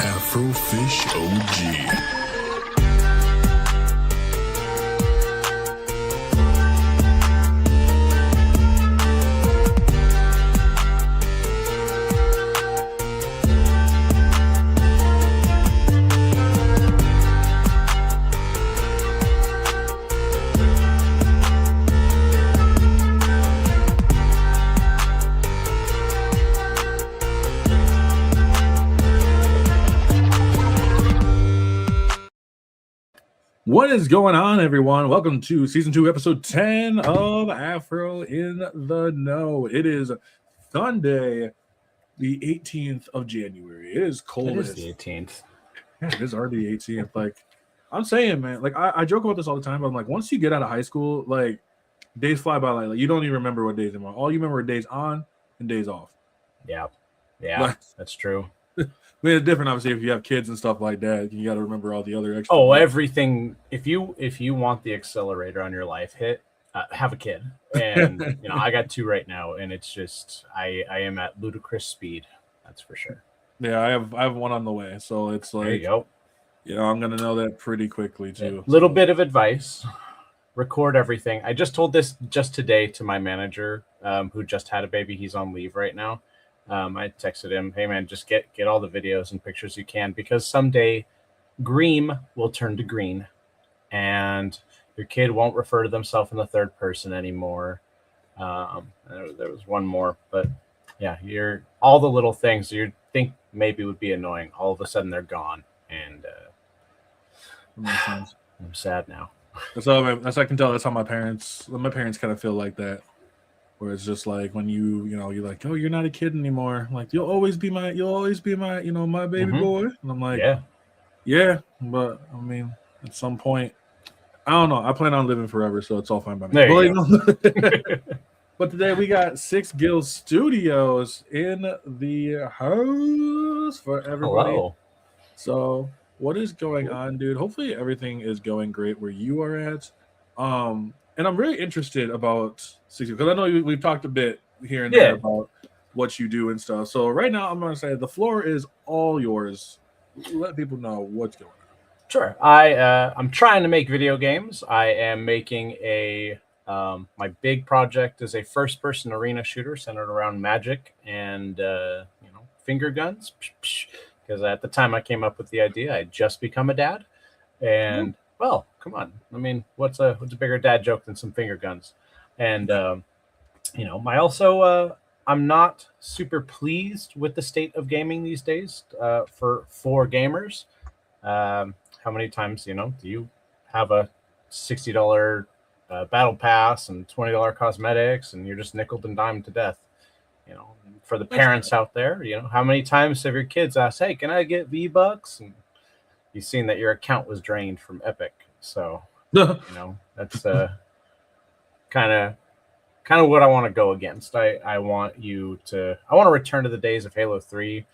Afrofish OG. What is going on, everyone? Welcome to Season 2, Episode 10 of Afro in the Know. It is Sunday, the 18th of January. It is cold. It is the 18th. Yeah, it is already the 18th. Like, I'm saying, man, like, I joke about this all the time, but I'm like, once you get out of high school, like, days fly by like you don't even remember what days anymore. All you remember are days on and days off. Yeah, Like, that's true. I mean, it's different, obviously, if you have kids and stuff like that. You got to remember all the other extra. Oh, everything. If you want the accelerator on your life hit, have a kid. And you know, I got 2 right now, and it's just I am at ludicrous speed. That's for sure. Yeah, I have 1 on the way, so it's like There you go. You know, I'm gonna know that pretty quickly too. A little bit of advice: record everything. I just told this just today to my manager, who just had a baby. He's on leave right now. I texted him, hey man, just get all the videos and pictures you can, because someday Greem will turn to green and your kid won't refer to themselves in the third person anymore. There was one more, but yeah, you're all the little things you think maybe would be annoying, all of a sudden they're gone, and I'm sad now. That's I can tell. That's how my parents kind of feel like that. Where it's just like when you're like, oh, you're not a kid anymore. Like you'll always be my, my baby boy. And I'm like, yeah. But I mean, at some point, I don't know. I plan on living forever, so it's all fine by me. But today we got Sixgill Studios in the house for everybody. Hello. So what is going on, dude? Hopefully everything is going great where you are at. And I'm really interested about Sixgill because I know we've talked a bit here and there about what you do and stuff. So right now, I'm going to say the floor is all yours. Let people know what's going on. Sure. I'm trying to make video games. I am making my big project is a first-person arena shooter centered around magic and finger guns. Because at the time I came up with the idea, I'd just become a dad, and well, come on. I mean, what's a bigger dad joke than some finger guns? And I'm not super pleased with the state of gaming these days. For gamers, how many times do you have a $60 battle pass and $20 cosmetics, and you're just nickeled and dimed to death? For the parents out there, how many times have your kids asked, "Hey, can I get V-Bucks?" And you've seen that your account was drained from Epic. So, that's kind of what I want to go against. I want to return to the days of Halo 3.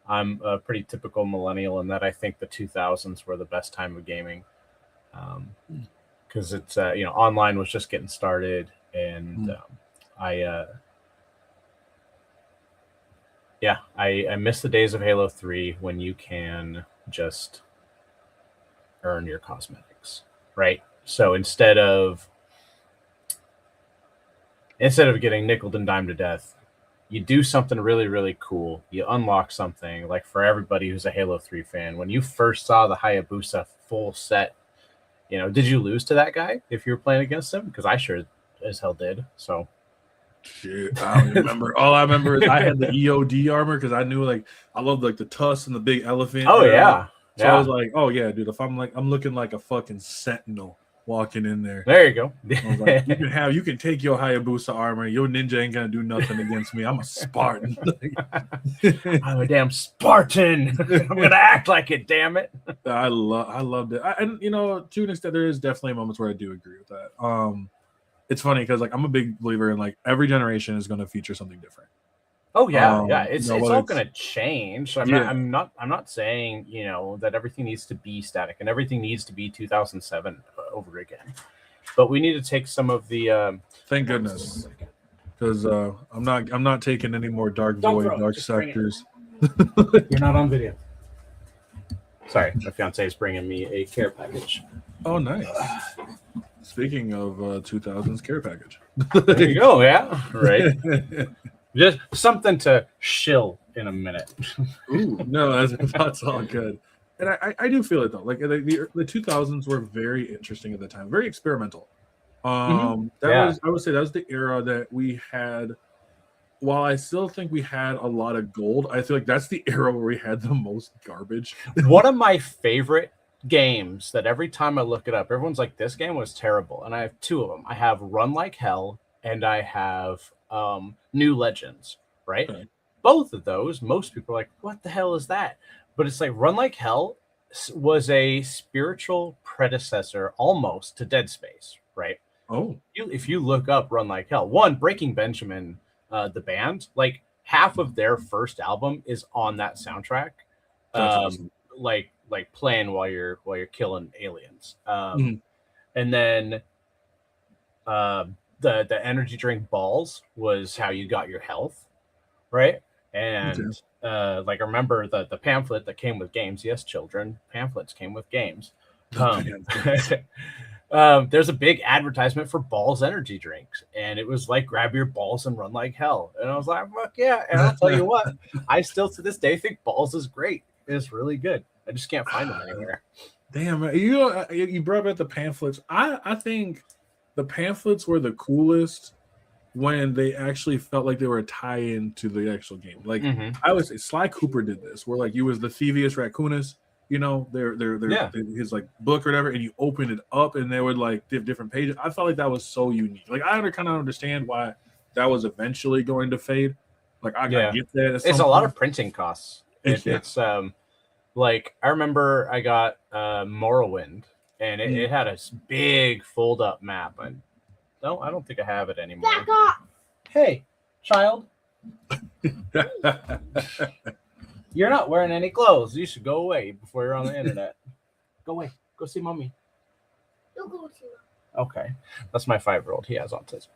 I'm a pretty typical millennial in that I think the 2000s were the best time of gaming. Because it's, online was just getting started. And I miss the days of Halo 3 when you can just earn your cosmetics, right? So instead of getting nickeled and dimed to death, you do something really, really cool. You unlock something. Like for everybody who's a Halo 3 fan, when you first saw the Hayabusa full set, did you lose to that guy if you were playing against him? Because I sure as hell did. So shit, I don't remember. All I remember is I had the EOD armor because I knew I loved the tusk and the big elephant. Oh yeah. So I was like, oh yeah, dude, if I'm looking like a fucking sentinel walking in there. There you go. I was like, you can take your Hayabusa armor. Your ninja ain't gonna do nothing against me. I'm a Spartan. I'm a damn Spartan. I'm gonna act like it, damn it. I loved it. And to an extent, there is definitely moments where I do agree with that. It's funny because I'm a big believer in every generation is gonna feature something different. Oh yeah, it's all going to change. I'm not saying that everything needs to be static and everything needs to be 2007 over again, but we need to take some of the. Thank goodness, because I'm not taking any more dark void, dark sectors. You're not on video. Sorry, my fiance is bringing me a care package. Oh, nice. Speaking of 2000s care package. There you go. Yeah, right. Just something to shill in a minute. Ooh, no, that's all good. And I do feel it though. Like the 2000s were very interesting at the time, very experimental. That Yeah. was, I would say, that was the era that we had. While I still think we had a lot of gold, I feel like that's the era where we had the most garbage. One of my favorite games that every time I look it up, everyone's like, "This game was terrible," and I have two of them. I have Run Like Hell, and I have New Legends. Right, Okay. both of those, most people are like, "What the hell is that?" But it's like Run Like Hell was a spiritual predecessor almost to Dead Space. Right, Oh, if you look up Run Like Hell, one Breaking Benjamin, the band, like half of their first album is on that soundtrack. that's awesome. Like playing while you're killing aliens. Mhm. And then the energy drink balls was how you got your health, right? And Okay. like I remember the pamphlet that came with games. Yes, children, pamphlets came with games. The Um, band. there's a big advertisement for Balls energy drinks, and it was like grab your balls and run like hell. And I was like, fuck yeah! And I'll tell you what, I still to this day think Balls is great. It's really good. I just can't find them anywhere. Damn, man. You brought up the pamphlets. I think the pamphlets were the coolest when they actually felt like they were a tie-in to the actual game. Like I would say Sly Cooper did this, where like you was the thievius raccoonus, you know, Yeah. his like book or whatever, and you open it up and they would like different pages. I felt like that was so unique. Like I kind of understand why that was eventually going to fade. Like I get that. It's a lot of printing costs. Yeah. It's like I remember I got Morrowind, and it had a big fold up map. And no, I don't think I have it anymore. Back off! Hey, child, you're not wearing any clothes. You should go away before you're on the internet. Go away. Go see mommy. You'll go to. Okay, that's my 5-year-old. He has autism.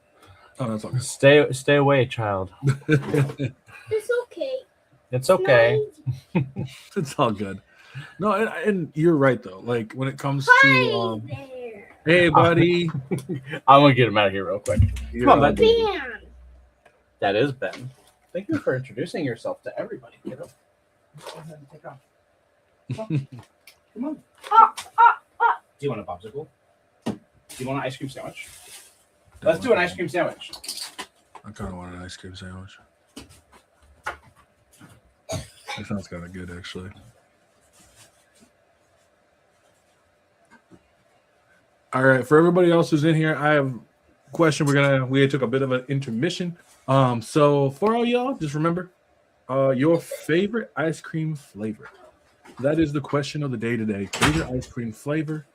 Oh, that's all good. Stay away, child. It's okay. It's okay. It's all good. No, and you're right though. Like when it comes to there. hey buddy, I'm gonna get him out of here real quick. Come on, bud. Ben. That is Ben. Thank you for introducing yourself to everybody, kiddo. Go ahead and take off. Come on. Do you want a popsicle? Do you want an ice cream sandwich? Let's do an ice cream sandwich. I kind of want an ice cream sandwich. That sounds kind of good, actually. All right, for everybody else who's in here, I have a question. We took a bit of an intermission. So for all y'all, just remember, your favorite ice cream flavor. That is the question of the day today. Favorite ice cream flavor,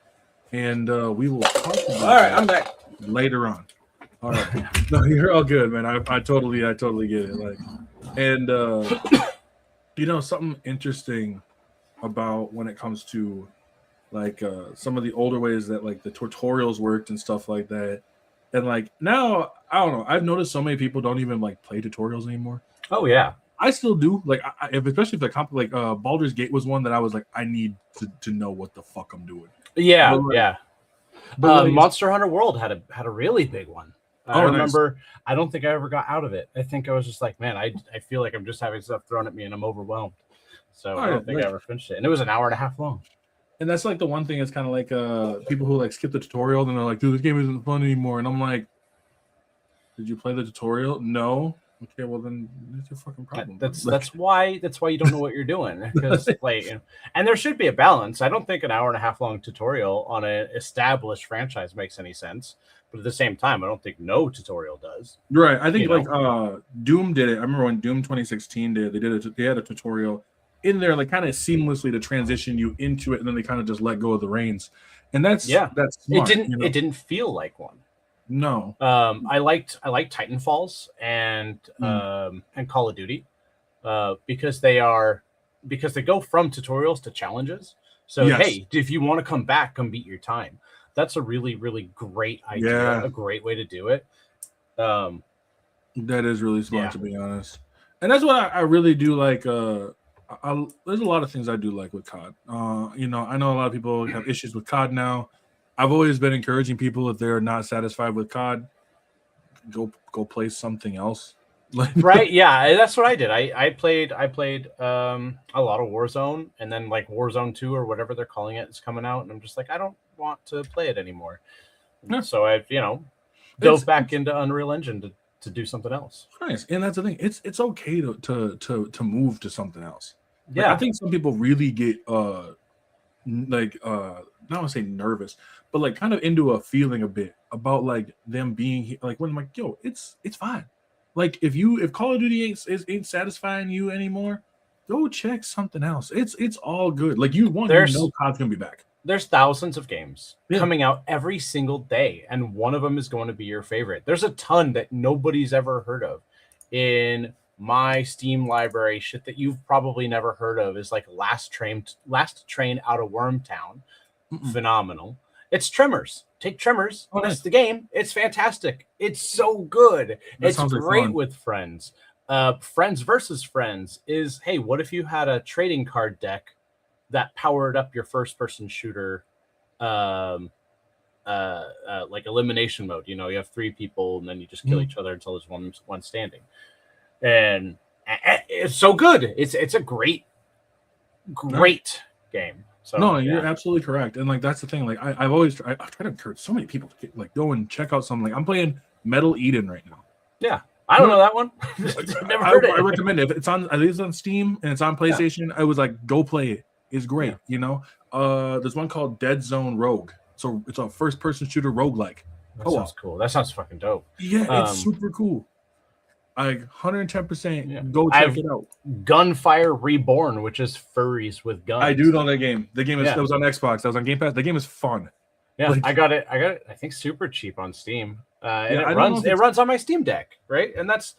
and we will talk about All right, I'm back. later on. All right, no, you're all good, man. I totally get it. Like, and you know, something interesting about when it comes to like some of the older ways that like the tutorials worked and stuff like that. And like now, I don't know. I've noticed so many people don't even like play tutorials anymore. Oh yeah, I still do. Like, especially if the Baldur's Gate was one that I was like, I need to know what the fuck I'm doing. yeah, But, yeah. But Monster Hunter World had a really big one. I Oh, nice. remember. I don't think I ever got out of it. I think I was just like, man, I feel like I'm just having stuff thrown at me and I'm overwhelmed. So I Oh, don't think like- I ever finished it. And it was an hour and a half long. and that's like the one thing. It's kind of like people who like skip the tutorial and they're like, dude, this game isn't fun anymore. And I'm like, did you play the tutorial? No. Okay, well then that's your fucking problem. That's why you don't know what you're doing, because like, and there should be a balance. I don't think an hour and a half long tutorial on an established franchise makes any sense, but at the same time, I don't think no tutorial does. Right. I think You like Doom did it. I remember when Doom 2016 did. They had a tutorial in there, like kind of seamlessly to transition you into it, and then they kind of just let go of the reins. And that's smart, It didn't feel like one. No. I liked Titanfalls and Call of Duty because they go from tutorials to challenges. So Yes. hey, if you want to come back, come beat your time. That's a really, really great idea. Yeah. A great way to do it. That is really smart, Yeah. to be honest. And that's what I really do like there's a lot of things I do like with COD. You know, I know a lot of people have issues with COD now. I've always been encouraging people if they're not satisfied with COD, go play something else. Right? Yeah, that's what I did. I played a lot of Warzone, and then like Warzone 2 or whatever they're calling it is coming out, and I'm just like, I don't want to play it anymore. Yeah. So I dove back into Unreal Engine to do something else. Nice. And that's the thing. It's okay to move to something else. Yeah. I think some people really get not want to say nervous, but like kind of into a feeling a bit about like them being like when I'm like, yo, it's fine. Like if Call of Duty ain't satisfying you anymore, go check something else. It's all good. Like COD's gonna be back. There's thousands of games coming out every single day, and one of them is going to be your favorite. There's a ton that nobody's ever heard of in my Steam library. Shit that you've probably never heard of is like Last Train Out of Wormtown. Phenomenal. It's Tremors. Take Tremors. Oh, that's the game. It's fantastic. It's so good. It's great with friends. Friends versus Friends is, hey, what if you had a trading card deck that powered up your first-person shooter, like elimination mode? You know, you have 3 people, and then you just kill each other until there's one standing. And it's so good. It's a great game. So, no, you're absolutely correct, and like that's the thing. Like I've tried to encourage so many people to like go and check out something. Like I'm playing Metal Eden right now. Yeah, I don't know that one. Never heard it. I recommend it. If it's on, at least on Steam and it's on PlayStation. I was like, go play it. It's great. Yeah. You know, there's one called Dead Zone Rogue. So it's a first-person shooter roguelike. That sounds cool. That sounds fucking dope. Yeah, it's super cool. Like 110%. Go check it out. Gunfire Reborn, which is furries with guns. I do know that game. The game that was on Xbox. That was on Game Pass. The game is fun. Yeah, like, I got it. I think super cheap on Steam. And it runs on my Steam Deck, right? And that's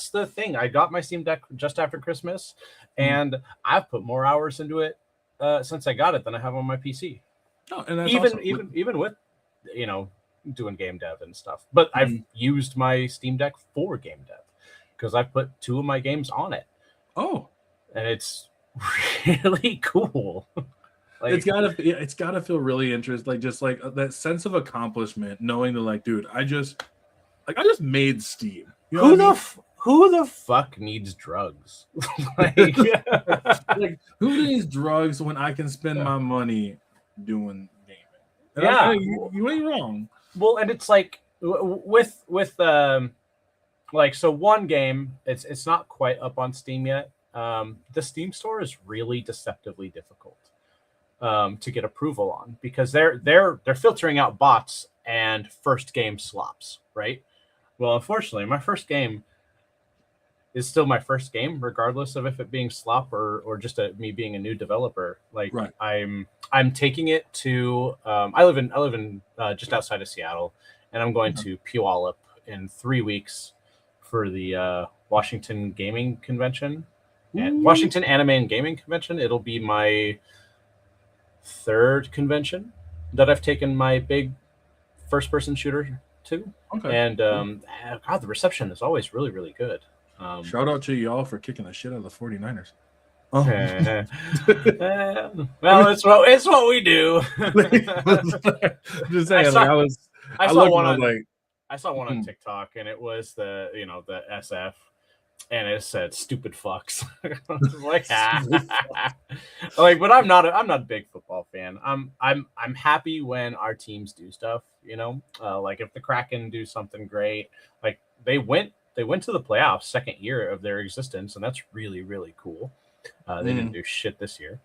the thing. I got my Steam Deck just after Christmas, and I've put more hours into it since I got it than I have on my PC. Oh, and that's even with doing game dev and stuff. But I've used my Steam Deck for game dev, because I've put 2 of my games on it. Oh, and it's really cool. Like, it's gotta feel really interesting, like just like that sense of accomplishment, knowing that like, dude, I just made Steam. You know who the fuck needs drugs? like who needs drugs when I can spend my money doing gaming? And you ain't wrong. Well, and it's like with like, so one game, it's not quite up on Steam yet. The Steam store is really deceptively difficult to get approval on, because they're filtering out bots and first game slops, right? Well, unfortunately, my first game is still my first game, regardless of if it being slop or just me being a new developer. Like, right. I'm taking it to I live in just outside of Seattle, and I'm going to Puyallup in 3 weeks for the Washington Gaming Convention, and Washington Anime and Gaming Convention. It'll be my 3rd convention that I've taken my big first-person shooter to. Okay. And God, the reception is always really, really good. Shout out to y'all for kicking the shit out of the 49ers. Well, it's what we do. Just saying, I saw one on TikTok, and it was the SF, and it said "stupid fucks." like, like, but I'm not a big football fan. I'm happy when our teams do stuff. Like if the Kraken do something great, like they went to the playoffs 2nd year of their existence, and that's really, really cool. They didn't do shit this year.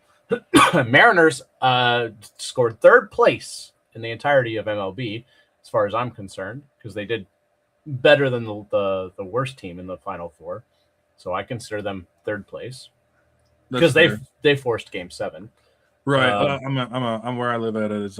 Mariners scored 3rd place in the entirety of MLB, as far as I'm concerned, because they did better than the worst team in the Final 4. So I consider them 3rd place, because they forced Game 7. Right. I'm where I live at is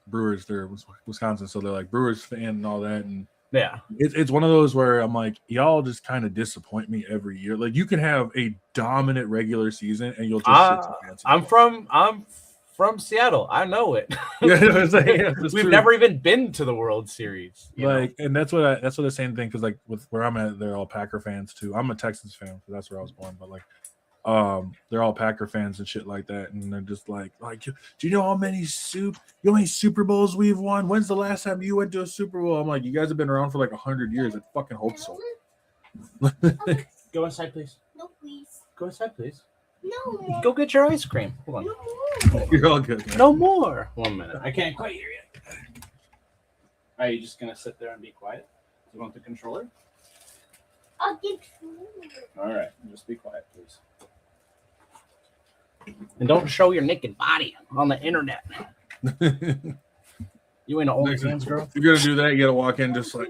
Brewers. They're Wisconsin, so they're like Brewers fan and all that, and yeah, it's one of those where I'm like, y'all just kind of disappoint me every year. Like you can have a dominant regular season and you'll just I'm from Seattle. I know it. We've true. Never even been to the World Series. And that's the same thing, because like with where I'm at, they're all Packer fans too. I'm a Texans fan, so that's where I was born. But like they're all Packer fans and shit like that, and they're just like, do you know how many Super Bowls we've won? When's the last time you went to a Super Bowl? I'm like, you guys have been around for like 100 years. I fucking hope so. Go inside, please. No, please. Go inside, please. No. Go get your ice cream. Hold on. No more. You're all good. Man. No more. 1 minute. I can't quite hear you. Are you just gonna sit there and be quiet? Do you want the controller? I'll get you. All right. Just be quiet, please. And don't show your naked body on the internet. You ain't an OnlyFans girl. If you're gonna do that, you gotta walk in just like.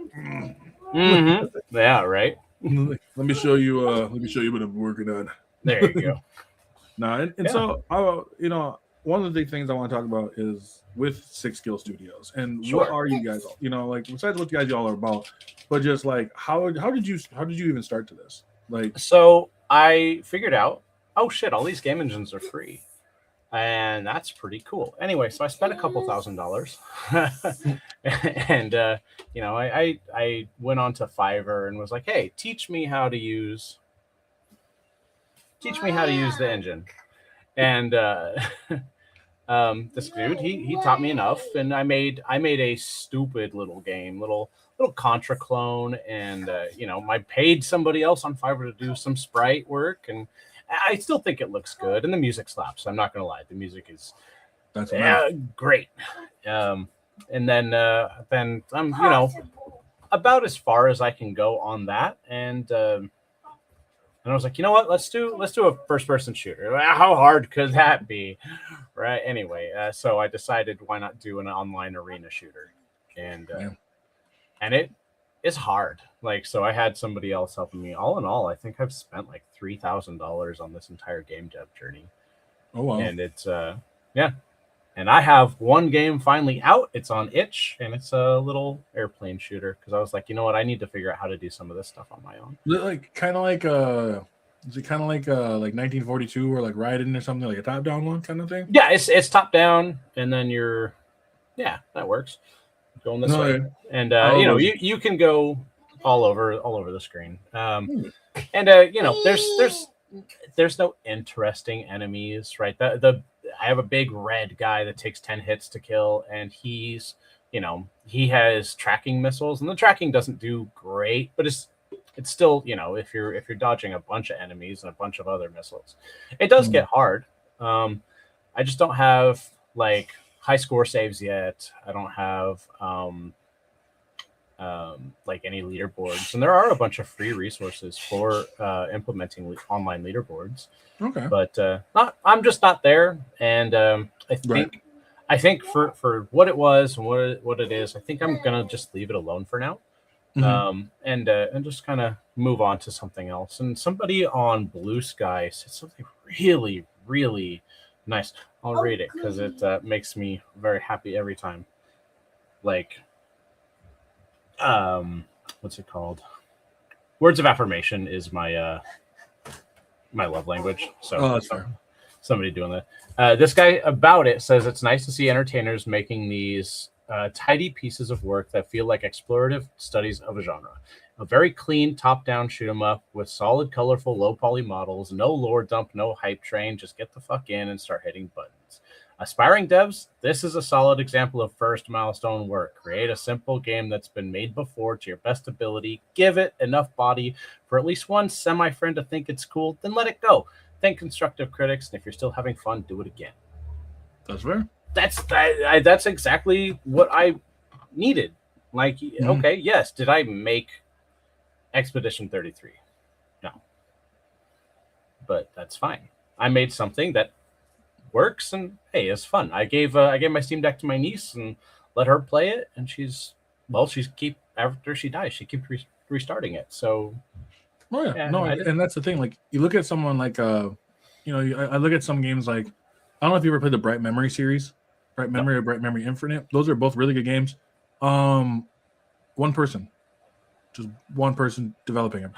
Mm-hmm. Yeah, right. Let me show you. What I'm working on. There you go. So one of the big things I want to talk about is with Sixgill Studios and Sure. what are you guys? Like besides what you guys all are about, but just like how did you even start to this? Like, So I figured out, oh shit, all these game engines are free. And that's pretty cool. Anyway, so I spent a couple $1,000s. And I went on to Fiverr and was like, hey, teach me how to use the engine. And this dude, he taught me enough, and I made a stupid little game, little Contra clone, and I paid somebody else on Fiverr to do some sprite work, and I still think it looks good, and the music slaps. I'm not gonna lie, the music is great. And then I'm about as far as I can go on that, and I was like, you know what? Let's do a first-person shooter. How hard could that be, right? Anyway, so I decided, why not do an online arena shooter, and it is hard. Like, so I had somebody else helping me. All in all, I think I've spent like $3,000 on this entire game dev journey. Oh wow! And it's and I have one game finally out. It's on itch, and it's a little airplane shooter, because I was like, you know what, I need to figure out how to do some of this stuff on my own. Is it kind of like 1942 or like Raiden or something, like a top down one kind of thing? Yeah, it's top down, and then that works. Going this way, and you can go all over the screen. And there's no interesting enemies, right? I have a big red guy that takes 10 hits to kill, and he has tracking missiles, and the tracking doesn't do great, but it's still, if you're dodging a bunch of enemies and a bunch of other missiles, it does get hard. I just don't have like high score saves yet. I don't have like any leaderboards, and there are a bunch of free resources for implementing online leaderboards. Okay, but I'm just not there, and I think for what it was and what it is, I think I'm gonna just leave it alone for now. And just kind of move on to something else. And somebody on Blue Sky said something really, really nice. I'll read it because it makes me very happy every time. Like, what's it called? Words of affirmation is my my love language. So that's fair. Somebody doing that. This guy about it says it's nice to see entertainers making these tidy pieces of work that feel like explorative studies of a genre. A very clean top-down shoot 'em up with solid, colorful, low-poly models, no lore dump, no hype train, just get the fuck in and start hitting buttons. Aspiring devs, this is a solid example of first milestone work. Create a simple game that's been made before to your best ability, give it enough body for at least one semi-friend to think it's cool, then let it go. Thank constructive critics, and if you're still having fun, do it again. That's fair. That's exactly what I needed. Like, okay, yes, did I make Expedition 33? No. But that's fine. I made something that works, and hey, it's fun. I gave my Steam Deck to my niece and let her play it, and after she dies, she keeps restarting it. So and that's the thing. Like, you look at someone like I look at some games like, I don't know if you ever played the Bright Memory series, Bright Memory or Bright Memory Infinite. Those are both really good games. One person developing them.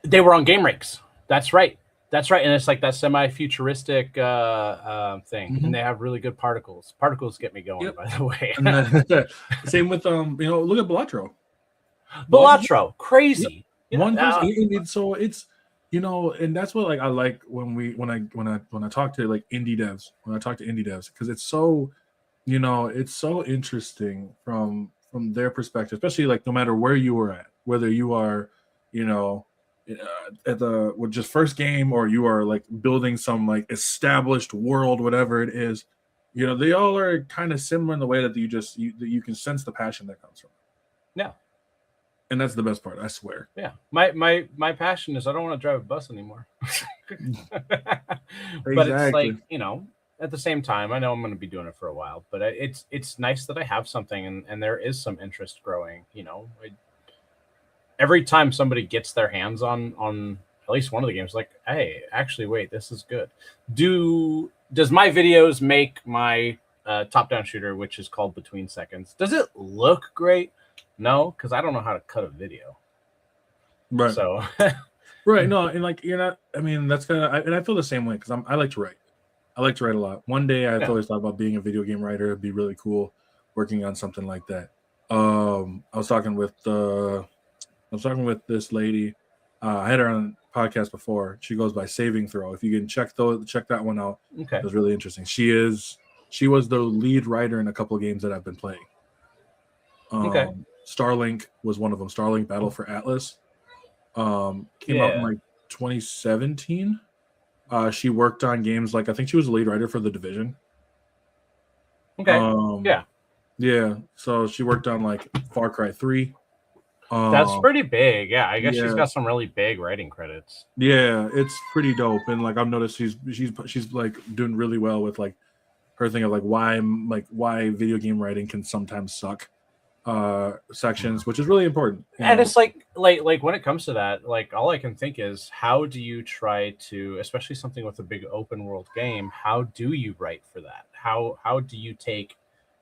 They were on Game Ranks. That's right. And it's like that semi-futuristic thing, and they have really good particles. Particles get me going, by the way. And then, same with look at Balatro. Balatro, crazy. One person. So it's And that's what like I like when I talk to like indie devs, because it's so, it's so interesting from their perspective, especially like no matter where you are at, whether you are, you know, at the with just first game, or you are like building some like established world, whatever it is, they all are kind of similar in the way that you can sense the passion that comes from it. Yeah. And that's the best part, I swear. Yeah. My passion is I don't want to drive a bus anymore. But it's like, at the same time, I know I'm going to be doing it for a while, but it's nice that I have something and there is some interest growing. Every time somebody gets their hands on at least one of the games, like, hey, actually, wait, this is good. Does my videos make my top-down shooter, which is called Between Seconds, does it look great? No, because I don't know how to cut a video. Right. So, right. No, and like you're not. I mean, that's kind of. And I feel the same way because I like to write. I like to write a lot. One day I've always thought about being a video game writer. It'd be really cool working on something like that. I was talking with this lady. I had her on a podcast before. She goes by Saving Throw. If you can check that one out. Okay. It was really interesting. She was the lead writer in a couple of games that I've been playing. Okay. Starlink was one of them. Starlink Battle for Atlas came out in like 2017. She worked on games like I think she was the lead writer for The Division. Okay. Yeah. So she worked on like Far Cry 3. That's pretty big. Yeah, I guess she's got some really big writing credits. Yeah, it's pretty dope. And like I've noticed she's like doing really well with like her thing of like why video game writing can sometimes suck sections, which is really important. And it's like when it comes to that, like all I can think is how do you try to, especially something with a big open world game, how do you write for that? How do you take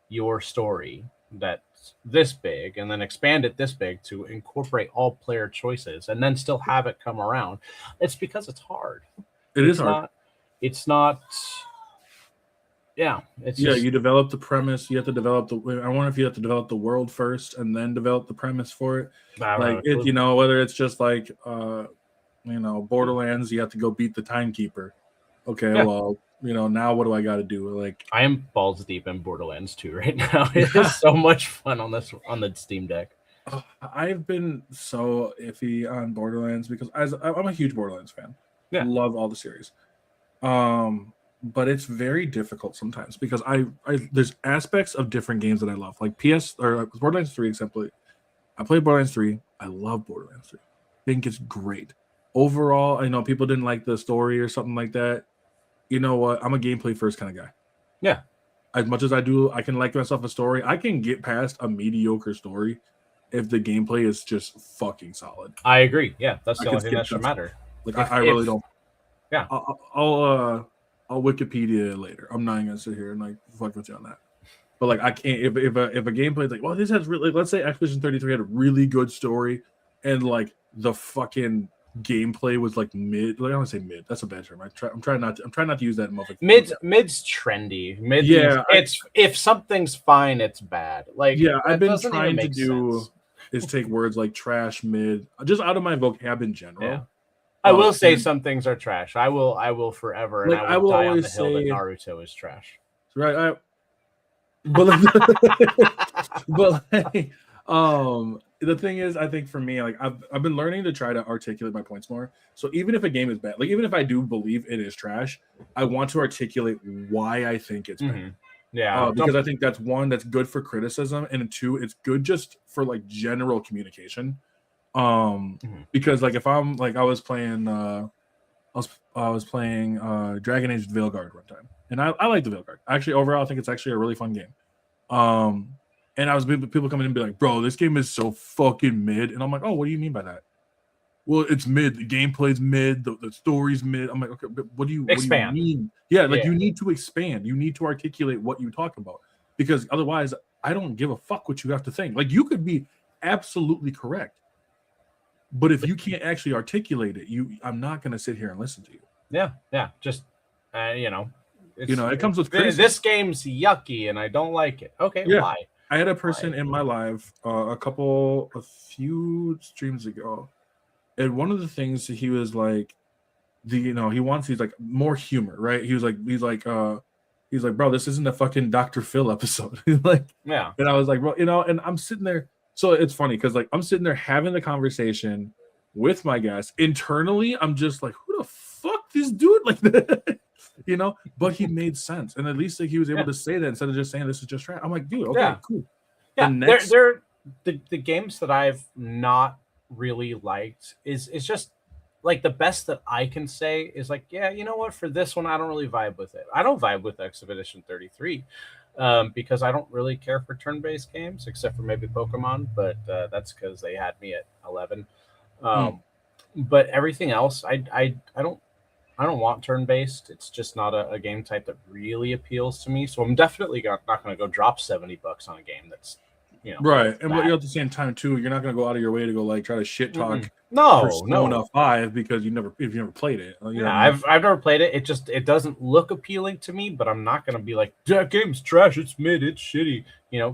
your story that's this big and then expand it this big to incorporate all player choices and then still have it come around? It's because it's hard. It's hard. It's not. Yeah, you develop the premise. You have to develop I wonder if you have to develop the world first and then develop the premise for it. Like whether it's just like Borderlands, you have to go beat the timekeeper. Okay, well, now what do I got to do? Like I am balls deep in Borderlands 2 right now. It is so much fun on the Steam Deck. I've been so iffy on Borderlands because I'm a huge Borderlands fan. Yeah, love all the series. But it's very difficult sometimes because I there's aspects of different games that I love, like Borderlands 3 example. I played Borderlands 3. I love Borderlands 3. I think it's great. Overall, I know people didn't like the story or something like that. You know what? I'm a gameplay first kind of guy. Yeah. As much as I can like myself a story, I can get past a mediocre story if the gameplay is just fucking solid. I agree. Yeah, that's the only thing that should matter. Like I really don't. Yeah. I'll Wikipedia it later. I'm not even gonna sit here and like fuck with you on that. But like I can't if a gameplay is like, well, this has really, let's say Expedition 33 had a really good story and like the fucking gameplay was like mid. Like I don't want to say mid. That's a bad term. I'm trying not to use that in mid's trendy. Mid, yeah, if something's fine, it's bad. Like I've been trying to do is take words like trash, mid, just out of my vocab in general. Yeah. I will say some things are trash. I will forever, and I will die on the hill that Naruto is trash. Right. The thing is, I think for me, like I've been learning to try to articulate my points more. So even if a game is bad, like even if I do believe it is trash, I want to articulate why I think it's bad. Yeah, because I think that's one, that's good for criticism, and two, it's good just for like general communication. Because like if I'm like I was playing Dragon Age Veilguard one time, and I like the Veilguard. Actually, overall, I think it's actually a really fun game. And I was people coming in and be like, bro, this game is so fucking mid, and I'm like, oh, what do you mean by that? Well, it's mid. The gameplay's mid. The story's mid. I'm like, okay, but what do you mean? Yeah, like you need to expand. You need to articulate what you talk about, because otherwise, I don't give a fuck what you have to think. Like you could be absolutely correct, but if you can't actually articulate it, I'm not going to sit here and listen to you. Yeah. Just it comes with criticism. This game's yucky and I don't like it. Okay, why? I had a person in my live a few streams ago, And one of the things he was like, he's like more humor, right? He's like, bro, this isn't a fucking Dr. Phil episode. Like, Yeah. And I was like, bro, and I'm sitting there. So it's funny because like I'm sitting there having the conversation with my guest. Internally, I'm just like, who the fuck this dude like that? But he made sense. And at least like he was able to say that instead of just saying this is just trash. I'm like, dude, okay, cool. Yeah, they're the games that I've not really liked is just like the best that I can say is like, yeah, you know what? For this one, I don't really vibe with it. I don't vibe with Expedition 33 because I don't really care for turn-based games except for maybe Pokemon, but that's because they had me at 11. But everything else, I don't want turn-based. It's just not a game type that really appeals to me. So I'm definitely not going to go drop $70 on a game that's, right. And but at the same time too, you're not going to go out of your way to go like try to shit talk. No, Persona 5 because you've never played it. I've never played it. It doesn't look appealing to me, but I'm not going to be like, that game's trash. It's mid. It's shitty.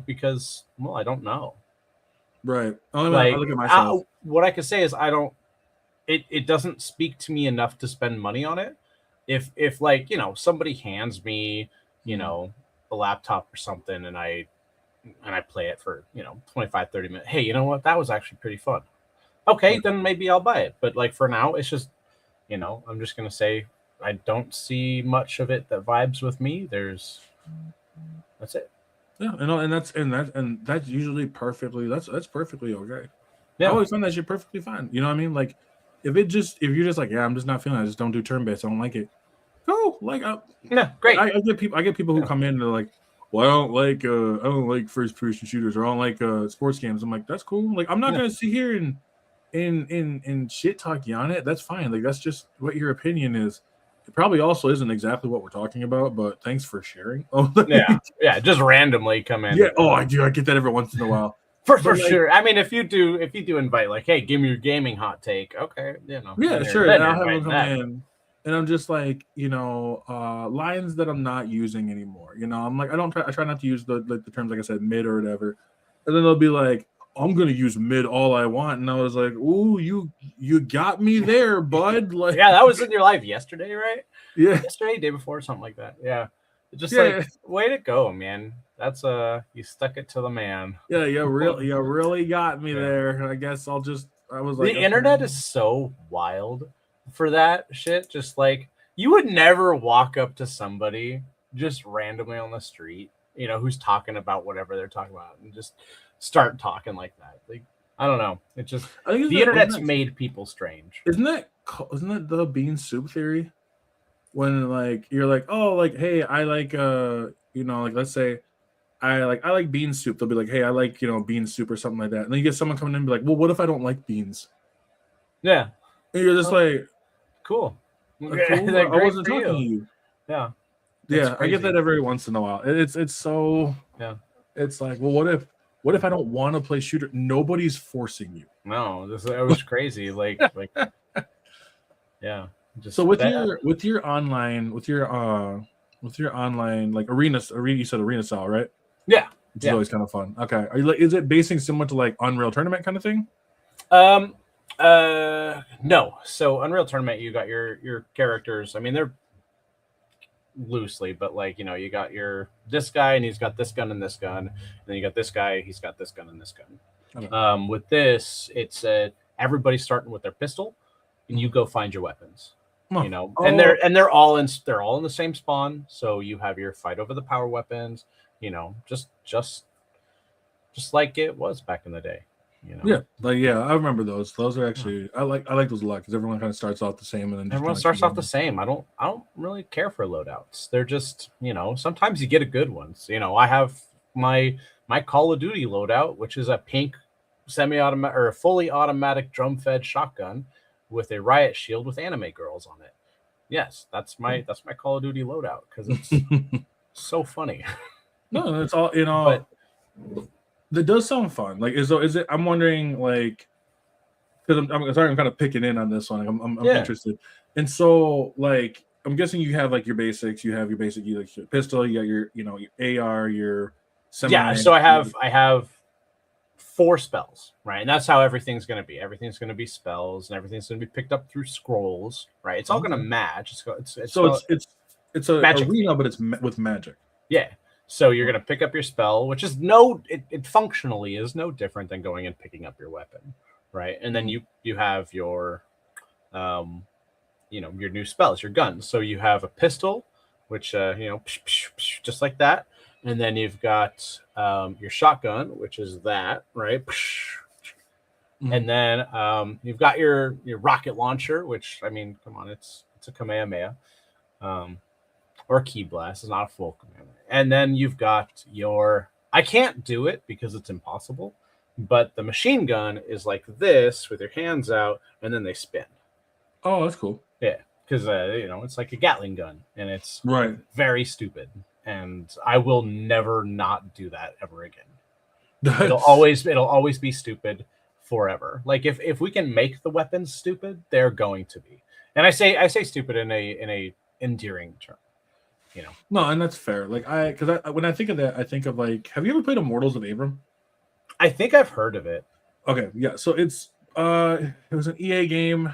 Because I don't know. Right. I look at myself. What I can say is I don't. It doesn't speak to me enough to spend money on it. If like somebody hands me a laptop or something and I play it for 25-30 minutes. Hey, you know what? That was actually pretty fun. Okay, then maybe I'll buy it. But like for now, it's just I'm just gonna say I don't see much of it that vibes with me. That's it. Yeah, and that's usually perfectly that's perfectly okay. Yeah. I always find that shit perfectly fine. You know what I mean? Like if you're just like, yeah, I'm just not feeling it, I just don't do turn-based, I don't like it. Go like yeah, great. I get people who come in and they're like, well, I don't like first-person shooters or I don't like sports games. I'm like, that's cool. Like I'm not gonna sit here and shit talk you on it. That's fine. Like that's just what your opinion is. It probably also isn't exactly what we're talking about, but thanks for sharing. Yeah, just randomly come in. Yeah, I do. I get that every once in a while. For sure. I mean, if you do invite like, hey, give me your gaming hot take. Okay, Yeah, sure. And I'll have them come in, and I'm just like, lines that I'm not using anymore. I'm like, I try not to use the terms like I said, mid or whatever. And then they'll be like, I'm gonna use mid all I want, and I was like, "Ooh, you got me there, bud." Like, yeah, that was in your life yesterday, right? Yeah, yesterday, day before, something like that. Yeah, like, way to go, man. That's you stuck it to the man. Yeah, you really got me there. I guess I was like, the internet is so wild for that shit. Just like you would never walk up to somebody just randomly on the street, who's talking about whatever they're talking about, and just start talking like that. Like I don't know. It just the internet's made people strange. Isn't that the bean soup theory? When like you're like, oh, like hey, I like like let's say I like bean soup. They'll be like, hey, I like bean soup or something like that. And then you get someone coming in and be like, well, what if I don't like beans? Yeah. And you're just like, cool. Cool. I wasn't talking to you. Yeah. Yeah, I get that every once in a while. It's so It's like, well, what if I don't want to play shooter? Nobody's forcing you. No, that was crazy. like yeah. Just so with your online like arena, you said arena style, right? Yeah. Which is always kind of fun. Okay. Is it basing similar to like Unreal Tournament kind of thing? No. So Unreal Tournament, you got your characters. I mean, they're loosely, but like you got this guy and he's got this gun and this gun, and then you got this guy, he's got this gun and this gun. Okay. With this, it's everybody's starting with their pistol, and you go find your weapons. And they're all in the same spawn, so you have your fight over the power weapons. Just like it was back in the day. Yeah, I remember those. Those are actually I like those a lot because everyone kind of starts off the same, and then everyone starts off the same. I don't really care for loadouts. They're just sometimes you get a good ones. I have my Call of Duty loadout, which is a pink semi-automatic or a fully automatic drum-fed shotgun with a riot shield with anime girls on it. Yes, that's my Call of Duty loadout because it's so funny. No, it's all but that does sound fun. Like, is it? I'm wondering, like, because I'm sorry, I'm kind of picking in on this one. I'm interested, and so like I'm guessing you have like your basics. You have your basic, your pistol. You got your your AR, your semi. Yeah, so I have 4 spells, right? And that's how everything's going to be. Everything's going to be spells, and everything's going to be picked up through scrolls, right? It's all going to match. It's a magic arena, but it's with magic. Yeah. So you're going to pick up your spell, which is it functionally is no different than going and picking up your weapon, right? And then you have your, your new spells, your guns. So you have a pistol, which just like that, and then you've got your shotgun, which is that, right? And then you've got your rocket launcher, which I mean, come on, it's a Kamehameha. Or key blast. It's not a full command. And then you've got your... I can't do it because it's impossible, but the machine gun is like this with your hands out, and then they spin. Oh, that's cool. Yeah, because it's like a Gatling gun, and it's right. very stupid. And I will never not do that ever again. It'll always be stupid forever. Like if we can make the weapons stupid, they're going to be. And I say stupid in a endearing term. No, and that's fair. Like when I think of that, I think of like, have you ever played Immortals of Abram? I think I've heard of it. Okay, yeah. So it was an EA game.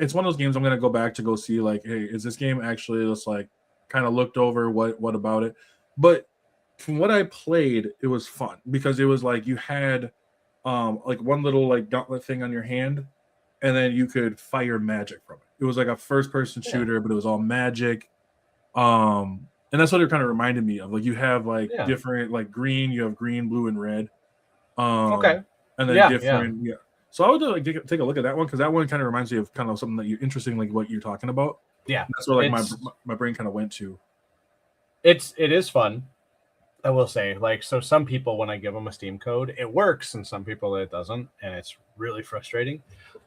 It's one of those games I'm gonna go back to go see. Like, hey, is this game actually just like kind of looked over? What about it? But from what I played, it was fun because it was like you had like one little like gauntlet thing on your hand, and then you could fire magic from it. It was like a first-person shooter, but it was all magic. And that's what it kind of reminded me of. Like you have like different like green, you have green, blue, and red. Okay. And then different, yeah. So I would like take a look at that one because that one kind of reminds me of kind of something that you're interesting, like what you're talking about. Yeah, and that's where like my brain kind of went to. It is fun, I will say. Like, so some people when I give them a Steam code, it works, and some people it doesn't, and it's really frustrating.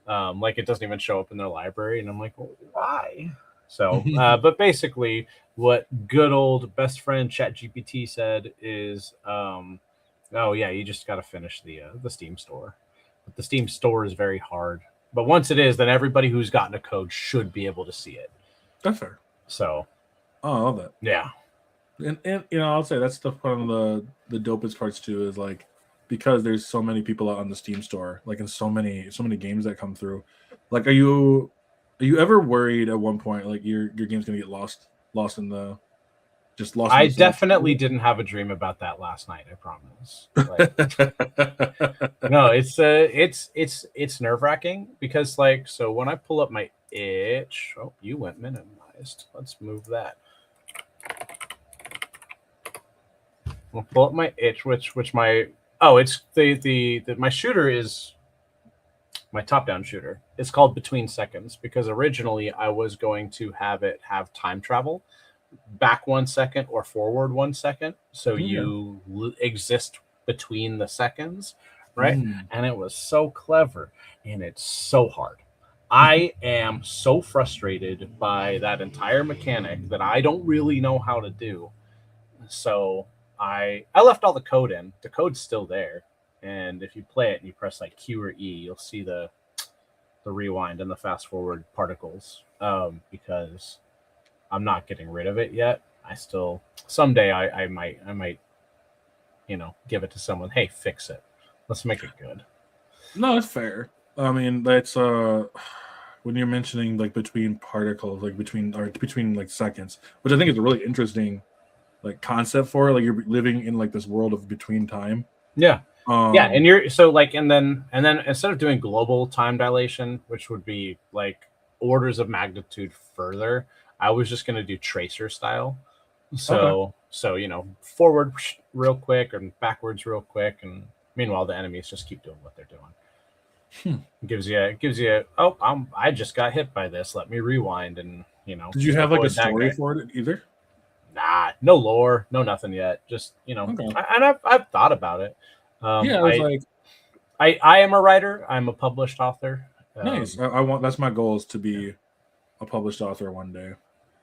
Like it doesn't even show up in their library, and I'm like, well, why? So, but basically, what good old best friend ChatGPT said is, oh yeah, you just got to finish the Steam store. But the Steam store is very hard. But once it is, then everybody who's gotten a code should be able to see it. That's fair. So, I love that. Yeah, and I'll say that's one of the dopest parts too is like because there's so many people out on the Steam store, like in so many games that come through. Like, are you ever worried at one point like your game's gonna get lost in the lost? I definitely didn't have a dream about that last night. I promise. Like, no, it's nerve-wracking because like so when I pull up my itch, oh, you went minimized. Let's move that. I'll pull up my itch, which my it's my shooter is. My top-down shooter. It's called Between Seconds because originally I was going to have it have time travel, back 1 second or forward 1 second, so you exist between the seconds, right? And it was so clever, and it's so hard. I am so frustrated by that entire mechanic that I don't really know how to do. So I left all the code in. The code's still there. And if you play it and you press like Q or E, you'll see the rewind and the fast forward particles. Because I'm not getting rid of it yet. I still someday I might give it to someone. Hey, fix it. Let's make it good. No, it's fair. I mean, that's when you're mentioning like between particles, like between like seconds, which I think is a really interesting like concept for it. Like you're living in like this world of between time. Yeah. And you're so like and then instead of doing global time dilation, which would be like orders of magnitude further, I was just going to do tracer style. So forward real quick and backwards real quick, and meanwhile the enemies just keep doing what they're doing. It gives you I just got hit by this, let me rewind. And did you have like a story for it either? Nah, no lore, no nothing yet, just and I've thought about it. I am a writer. I'm a published author. Nice. I want that's my goal is to be a published author one day.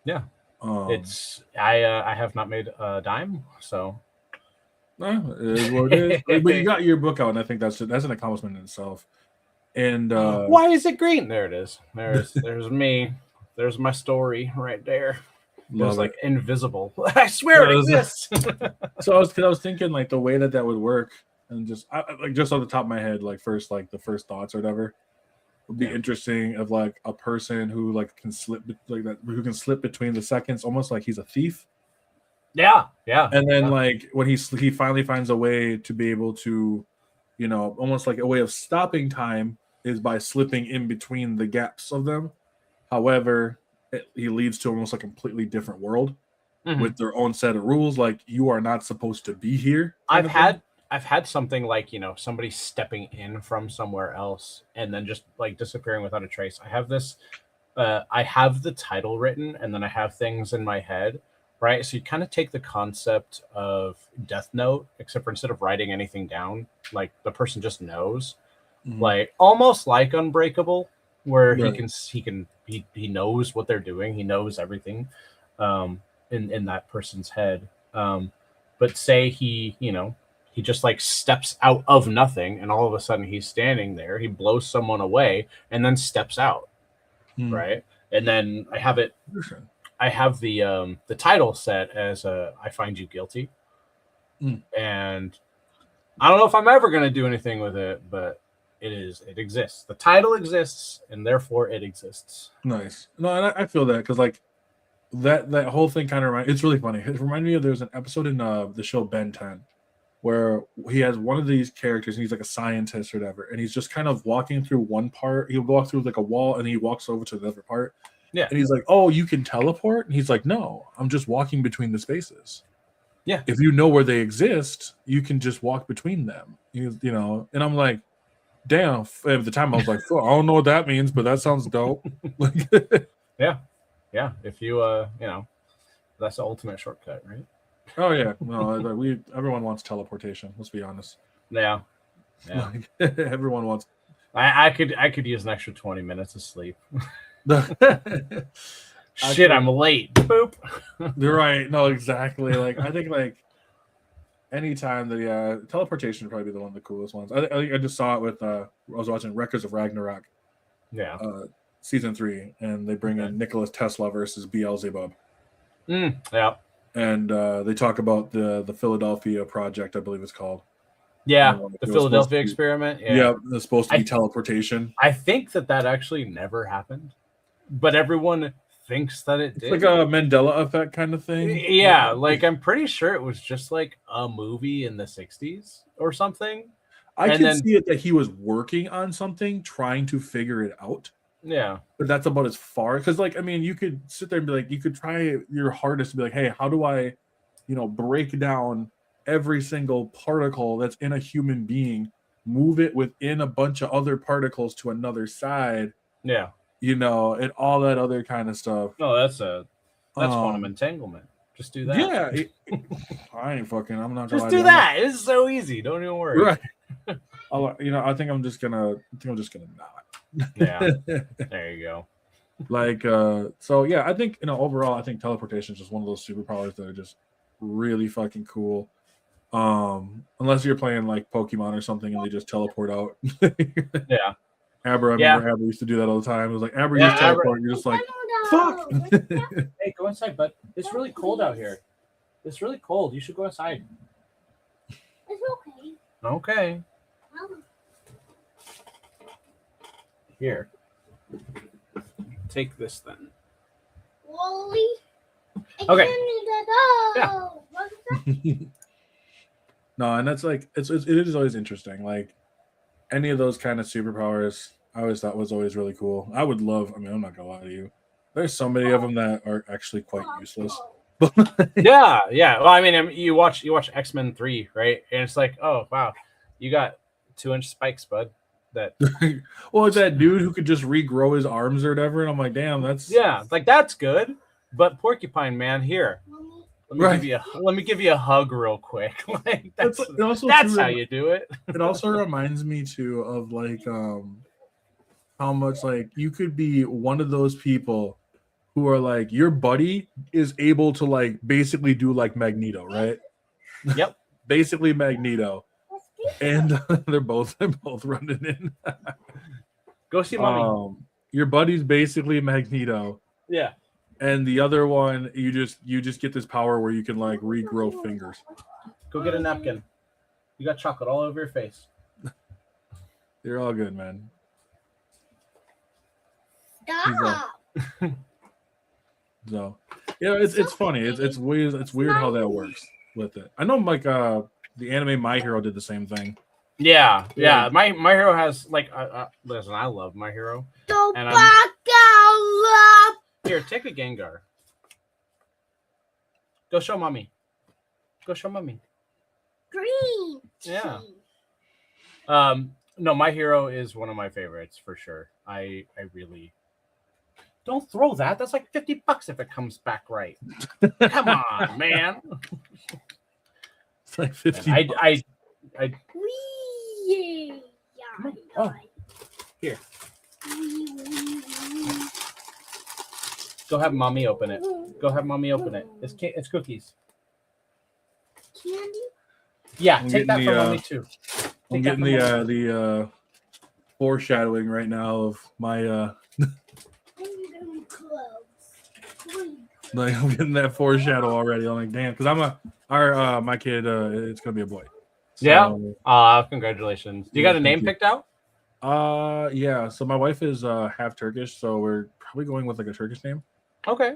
Yeah. I have not made a dime, so it is what it is. But you got your book out, and I think that's an accomplishment in itself. And why is it green? There it is. There's me. There's my story right there. It was like invisible. I swear it exists. So I was thinking like the way that would work and just like just on the top of my head, like first like the first thoughts or whatever would be interesting of like a person who like can slip like that who can slip between the seconds, almost like he's a thief. Yeah. And then like when he finally finds a way to be able to, almost like a way of stopping time is by slipping in between the gaps of them. However, he leads to almost a completely different world with their own set of rules. Like you are not supposed to be here. I've had something like, somebody stepping in from somewhere else and then just like disappearing without a trace. I have this, I have the title written and then I have things in my head, right? So you kind of take the concept of Death Note, except for instead of writing anything down, like the person just knows, like almost like Unbreakable, where he knows what they're doing. He knows everything in that person's head. But say he just like steps out of nothing and all of a sudden he's standing there, he blows someone away and then steps out. Right. And then I have the title set as I Find You Guilty. And I don't know if I'm ever going to do anything with it, but it exists. The title exists and therefore it exists. Nice. No, and I feel that because like that whole thing kind of it's really funny. It reminded me of there's an episode in the show Ben 10 where he has one of these characters and he's like a scientist or whatever, and he's just kind of walking through one part. He'll go through like a wall and he walks over to the other part. Yeah. And he's like, "Oh, you can teleport?" And he's like, "No, I'm just walking between the spaces." Yeah. If you know where they exist, you can just walk between them. And I'm like, damn. At the time I was like, oh, I don't know what that means, but that sounds dope. Yeah. If you that's the ultimate shortcut, right? Oh yeah, no, everyone wants teleportation. Let's be honest. Yeah. Like, everyone wants. I could use an extra 20 minutes of sleep. Shit, I'm late. Boop. You're right. No, exactly. Like I think like anytime the teleportation would probably be the coolest ones. I think I just saw it with I was watching Records of Ragnarok. Yeah. Season 3, and they bring in Nikola Tesla versus Beelzebub. Yeah. And they talk about the Philadelphia project, I believe it's called. Yeah, the Philadelphia experiment. Yeah, it's supposed to be teleportation. I think that actually never happened, but everyone thinks that it did. It's like a Mandela effect kind of thing. Yeah, like I'm pretty sure it was just like a movie in the 60s or something. I can see it that he was working on something, trying to figure it out. Yeah. But that's about as far, because like, I mean, you could sit there and be like, you could try your hardest to be like, hey, how do I, break down every single particle that's in a human being, move it within a bunch of other particles to another side. Yeah. And all that other kind of stuff. No, that's quantum entanglement. Just do that. Yeah. I'm not just do that. It's so easy. Don't even worry. Right. I think I'm just gonna not. Yeah. There you go. Like so yeah, I think overall I think teleportation is just one of those superpowers that are just really fucking cool. Unless you're playing like Pokemon or something and they just teleport out. Yeah. Abra, I remember Abra used to do that all the time. It was like Abra used to teleport, you're just like fuck. Hey, go inside, bud. It's really cold out here. It's really cold. You should go outside. It's okay. Okay. Here. Take this then. Wally. Okay. Yeah. No, and that's like it is always interesting. Like any of those kind of superpowers, I always thought was always really cool. I would love. I mean, I'm not gonna lie to you. There's so many of them that are actually quite useless. Yeah. Well, I mean, you watch X-Men 3, right? And it's like, oh wow, you got 2-inch spikes, bud. That well, it's that dude who could just regrow his arms or whatever, and I'm like, damn, that's like that's good. But Porcupine Man, here, let me give you a hug real quick. Like that's how you do it. It also reminds me too of like how much like you could be one of those people who are like your buddy is able to like basically do like Magneto, right? Yep. Basically Magneto. And they're both running in. Go see mommy. Your buddy's basically Magneto. Yeah. And the other one, you just get this power where you can like regrow fingers. Go get a napkin. You got chocolate all over your face. You're all good, man. Stop. So, yeah, it's funny. It's weird. It's weird how that works with it. I know, like the anime My Hero did the same thing. Yeah. My Hero has like listen, I love My Hero. Go And back out. Here, take a Gengar. Go show mommy. Go show mommy. Green. Yeah. No, My Hero is one of my favorites for sure. I really don't throw that. That's like $50 if it comes back right. Come on, man. It's like 50. I Wee. Yeah. Oh. Here. Go have mommy open it. Go have mommy open it. It's cookies. Candy. Yeah, I'm take that getting from the, mommy too. I'm Take that getting from the foreshadowing right now of my like I'm getting that foreshadow already. I'm like, damn, because my kid it's gonna be a boy. So, Yeah. Congratulations. Do you got a name picked out? Yeah. So my wife is half Turkish, so we're probably going with like a Turkish name. Okay.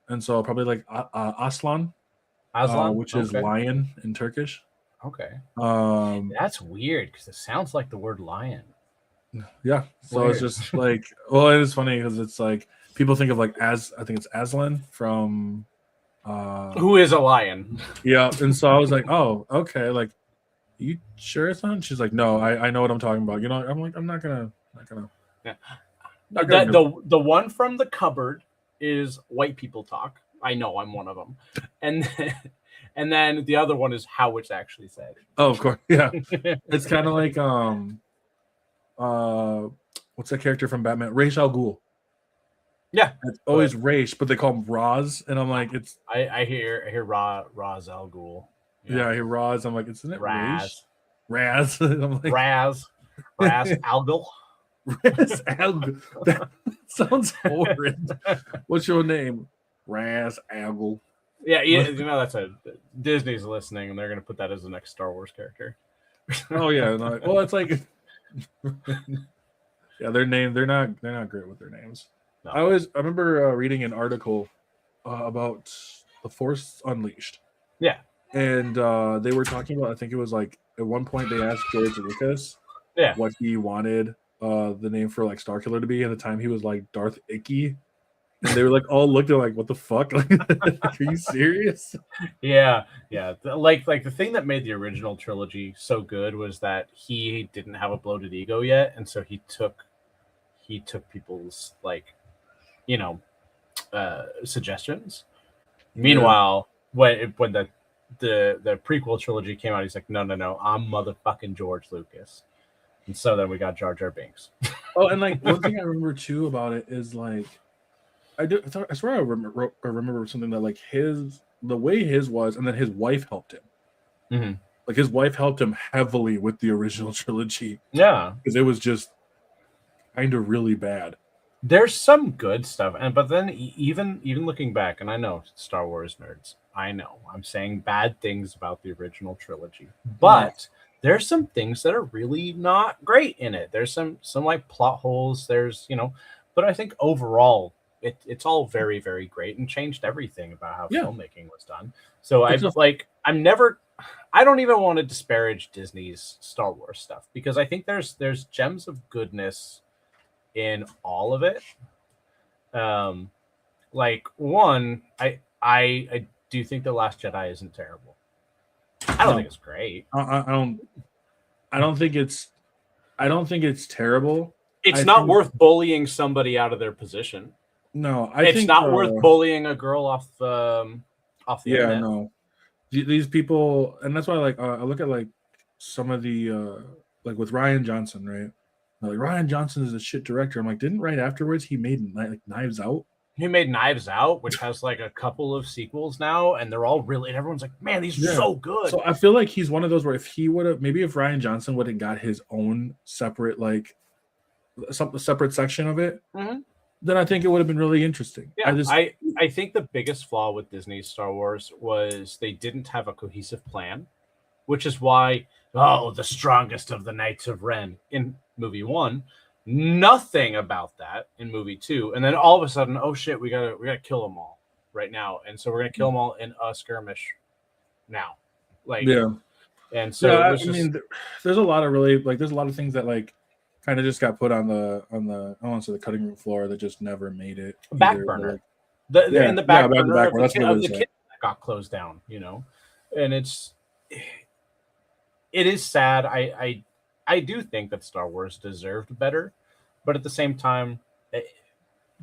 And so probably like Aslan, Aslan, which is lion in Turkish. Okay. That's That's weird because it sounds like the word lion. Yeah. So Weird. it's just like, well, it is funny because it's like people think of like I think it's Aslan from Who is a lion? yeah. And so I was like, oh, okay, like you sure it's not? She's like, no, I know what I'm talking about. You know, I'm like, I'm not gonna Yeah. not gonna The one from the cupboard is white people talk. I know I'm one of them. And then the other one is how it's actually said. Oh, of course. Yeah. It's kind of like what's that character from Batman? Ra's al Ghul. Yeah. It's always Ra's, but they call him Roz, and I'm like, it's I hear Raz Al Ghul. yeah, I hear Roz. I'm like, isn't it Raz. Raz? I'm like Raz Al Ghul. Raz Al Ghul. That sounds horrid. What's your name? Raz Al Ghul. Yeah, you know that's Disney's listening, and they're gonna put that as the next Star Wars character. Oh yeah, no, well it's like yeah, their name they're not great with their names. No. I remember reading an article about The Force Unleashed. Yeah, and they were talking about. I think it was like at one point they asked George Lucas, what he wanted the name for like Starkiller to be, and at the time he was like Darth Icky. And they were like all looked at like, what the fuck? Like, are you serious? Yeah. Like the thing that made the original trilogy so good was that he didn't have a bloated ego yet, and so he took people's like, suggestions. Yeah. Meanwhile, when the prequel trilogy came out, he's like, no, I'm motherfucking George Lucas, and so then we got Jar Jar Binks. Oh, and like one thing I remember too about it is like. I swear I remember something that like the way his was, and then his wife helped him. Mm-hmm. Like his wife helped him heavily with the original trilogy. Yeah, because it was just kind of really bad. There's some good stuff, but then even looking back, and I know Star Wars nerds, I know I'm saying bad things about the original trilogy, but there's some things that are really not great in it. There's some like plot holes. There's but I think overall. It's all very, very great and changed everything about how filmmaking was done. So I don't even want to disparage Disney's Star Wars stuff because I think there's gems of goodness in all of it. Like one, I do think The Last Jedi isn't terrible. I don't think it's great. I don't think it's terrible. It's not worth bullying somebody out of their position. No, it's not worth bullying a girl off the internet. No. These people, and that's why I look at like some of the like with Rian Johnson, right? Like Rian Johnson is a shit director. I'm like, didn't right afterwards he made like Knives Out? He made Knives Out, which has like a couple of sequels now, and they're all really. And everyone's like, man, these are so good. So I feel like he's one of those where if Rian Johnson would have got his own separate separate section of it. Mm-hmm. Then I think it would have been really interesting. Yeah, I think the biggest flaw with Disney's Star Wars was they didn't have a cohesive plan. which is why the strongest of the Knights of Ren in movie 1, nothing about that in movie 2, and then all of a sudden, oh shit, we gotta kill them all right now, and so we're gonna kill them all in a skirmish now, like Yeah. and so Yeah, it was I mean, there's a lot of really like there's a lot of things that like kind of just got put on the I don't want to say the cutting room floor that just never made it. back either, burner. but, like, In the back burner back of burner. That's a good way the to say kid it. that got closed down, and it is sad. I do think that Star Wars deserved better, but at the same time,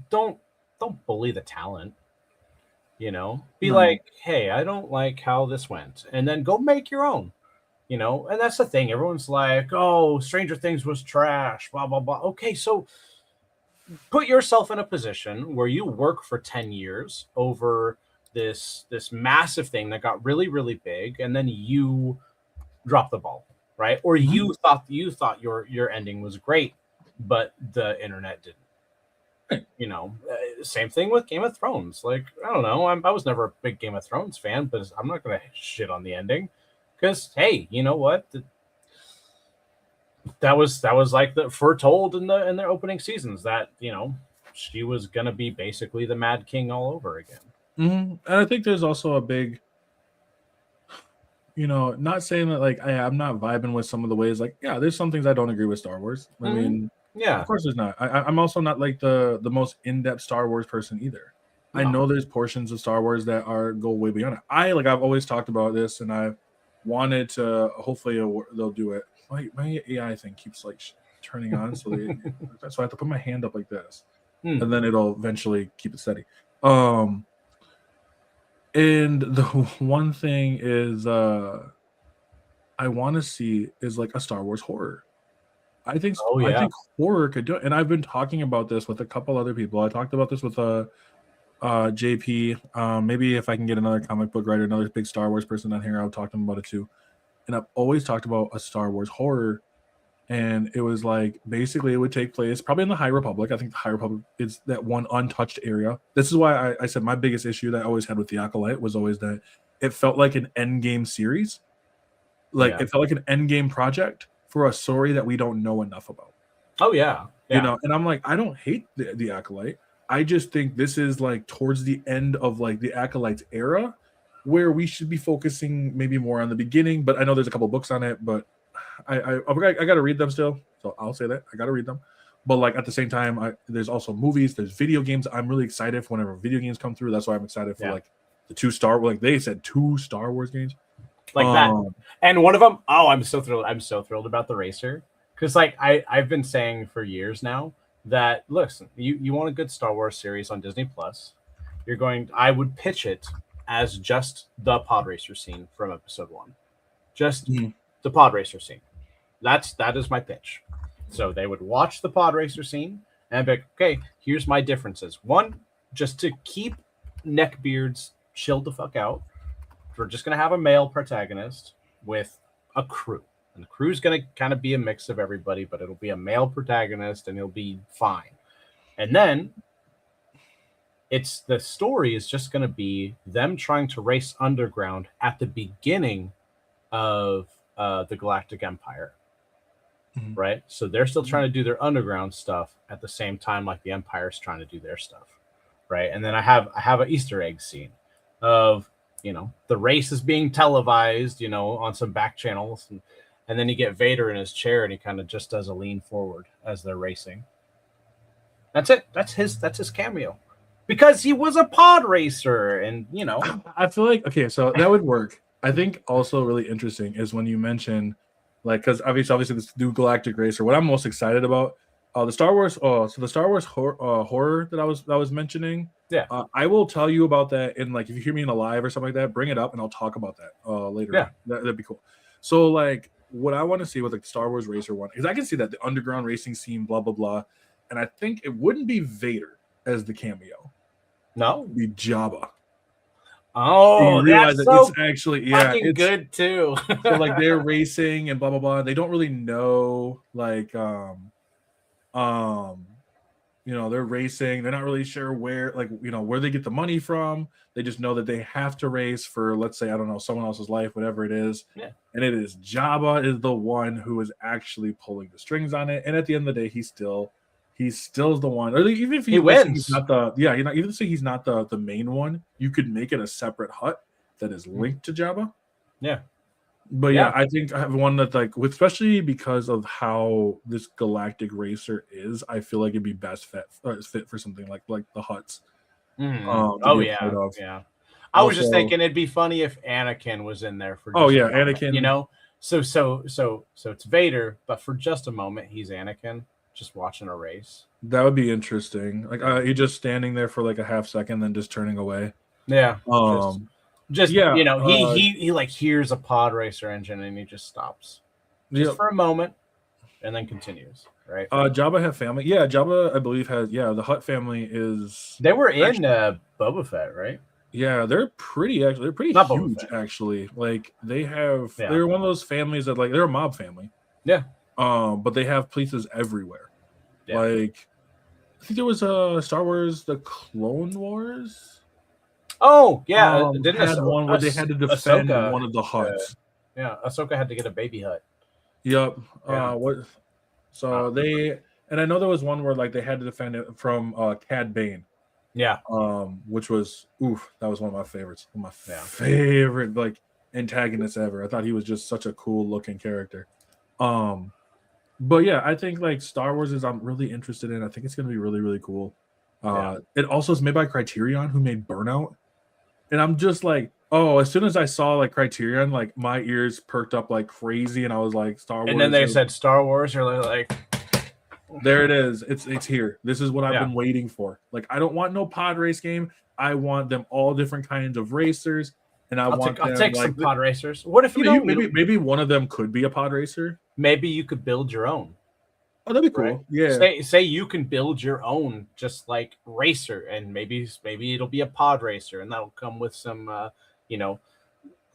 don't bully the talent. Be No. like, hey, I don't like how this went, and then go make your own. And that's the thing. Everyone's like, oh, Stranger Things was trash, blah blah blah. Okay, so put yourself in a position where you work for 10 years over this massive thing that got really really big, and then you drop the ball, right? Or you thought your ending was great, but the internet didn't. Same thing with Game of Thrones. Like, I don't know, I was never a big Game of Thrones fan, but I'm not gonna shit on the ending because, hey, you know what? That was like the foretold in their opening seasons that she was gonna be basically the Mad King all over again. And I think there's also a big, not saying that like I'm not vibing with some of the ways. Like, yeah, there's some things I don't agree with Star Wars. I mean, yeah, of course there's not. I'm also not like the most in-depth Star Wars person either. No. I know there's portions of Star Wars that go way beyond it. I've always talked about this, and I've wanted to. Hopefully, they'll do it. My AI thing keeps like turning on, so I have to put my hand up like this, and then it'll eventually keep it steady. And the one thing is, I want to see is like a Star Wars horror. I think horror could do it, and I've been talking about this with a couple other people. I talked about this with JP. Maybe if I can get another comic book writer, another big Star Wars person on here, I'll talk to them about it too. And I've always talked about a Star Wars horror, and it was like basically it would take place probably in the High Republic. I think the High Republic is that one untouched area. This is why I said my biggest issue that I always had with the Acolyte was always that it felt like an endgame series, it felt like an endgame project for a story that we don't know enough about. Oh yeah. And I'm like, I don't hate the Acolyte. I just think this is like towards the end of like the Acolyte's era, where we should be focusing maybe more on the beginning. But I know there's a couple books on it, but I got to read them still, so I'll say that I got to read them. But like at the same time, there's also movies, there's video games. I'm really excited for whenever video games come through. That's why I'm excited for like the 2 they said 2 Star Wars games. Like that, and one of them. Oh, I'm so thrilled! I'm so thrilled about the racer because, like, I've been saying for years now that listen, you want a good Star Wars series on Disney Plus, I would pitch it as just the pod racer scene from Episode 1, just the pod racer scene. That is my pitch. So they would watch the pod racer scene and be like, okay, here's my differences. One, just to keep neckbeards chilled the fuck out. We're just going to have a male protagonist with a crew. And the crew's going to kind of be a mix of everybody, but it'll be a male protagonist and it'll be fine. And then the story is just going to be them trying to race underground at the beginning of the Galactic Empire. Right? So they're still trying to do their underground stuff at the same time like the Empire's trying to do their stuff. Right? And then I have an Easter egg scene of the race is being televised, on some back channels. And then you get Vader in his chair and he kind of just does a lean forward as they're racing. That's it. That's his cameo. Because he was a pod racer and, I feel like, okay, so that would work. I think also really interesting is when you mention, like, because obviously this new Galactic Racer, what I'm most excited about, the Star Wars, the Star Wars horror that I was mentioning. Yeah, I will tell you about that in like if you hear me in a live or something like that, bring it up and I'll talk about that later. Yeah, that'd be cool. So like what I want to see with like the Star Wars Racer one is I can see that the underground racing scene, blah blah blah, and I think it wouldn't be Vader as the cameo. No, it'd be Jabba. Oh, that's so it's actually it's good too. So like they're racing and blah blah blah. They don't really know like they're racing. They're not really sure where, like, where they get the money from. They just know that they have to race for, let's say, I don't know, someone else's life, whatever it is. Yeah. And it is Jabba is the one who is actually pulling the strings on it. And at the end of the day, he's still the one. Or even if he wins, he's not the even say he's not the main one, you could make it a separate hut that is linked to Jabba. Yeah. But yeah, I think I have one that, like, especially because of how this galactic racer is, I feel like it'd be best fit for something like the huts. Oh yeah, yeah. I was just thinking it'd be funny if Anakin was in there for. Just a moment, Anakin. So it's Vader, but for just a moment, he's Anakin just watching a race. That would be interesting. Like he just standing there for like a half second, then just turning away. Yeah. He he like hears a pod racer engine and he just stops just for a moment and then continues. Right. Jabba have family. Yeah, Jabba, I believe, has the Hutt family is. They were in Boba Fett, right? Yeah, they're pretty Not huge actually. Like they're one of those families that, like, they're a mob family. Yeah. But they have places everywhere. Yeah. Like I think there was a Star Wars, the Clone Wars. Oh yeah, didn't had one where they had to defend one of the huts. Ahsoka had to get a baby hut. Yep. And I know there was one where, like, they had to defend it from Cad Bane. Yeah. Which was that was one of my favorites. One of my favorite, like, antagonists ever. I thought he was just such a cool looking character. But yeah, I think, like, Star Wars I'm really interested in. I think it's gonna be really, really cool. It also is made by Criterion, who made Burnout. And I'm just like, as soon as I saw, like, Criterion, like, my ears perked up like crazy, and I was like, Star Wars. And then they said Star Wars, or like, there it is. It's here. This is what I've been waiting for. Like, I don't want no pod race game. I want them all different kinds of racers, and I'll take some pod racers. What if maybe one of them could be a pod racer? Maybe you could build your own. Oh, that'd be cool. Right? Yeah. Say you can build your own, just like racer, and maybe it'll be a pod racer, and that'll come with some,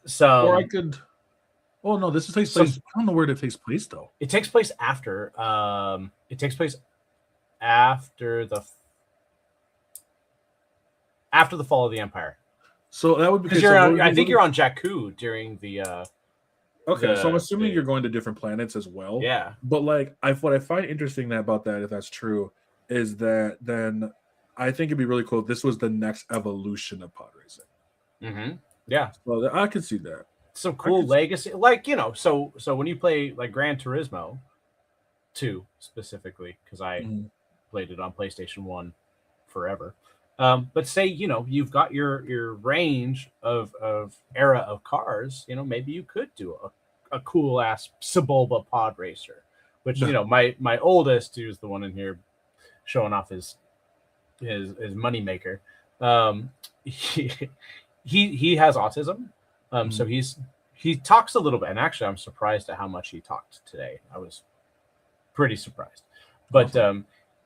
some. Or I could. Oh no, this takes place. I don't know where it takes place though. It takes place after. It takes place after the fall of the Empire. So that would be because I think you're on Jakku during the. Okay, so I'm assuming you're going to different planets as well. Yeah. But, like, what I find interesting about that, if that's true, is that then I think it'd be really cool if this was the next evolution of pod racing. Mm-hmm. Yeah. Well, I could see that. Some cool legacy. Like, so when you play, like, Gran Turismo 2 specifically, because I played it on PlayStation 1 forever. But say, you've got your range of era of cars, maybe you could do a cool ass Sebulba pod racer, which, my oldest, who's the one in here showing off his money maker. He has autism. So he talks a little bit, and actually I'm surprised at how much he talked today. I was pretty surprised. But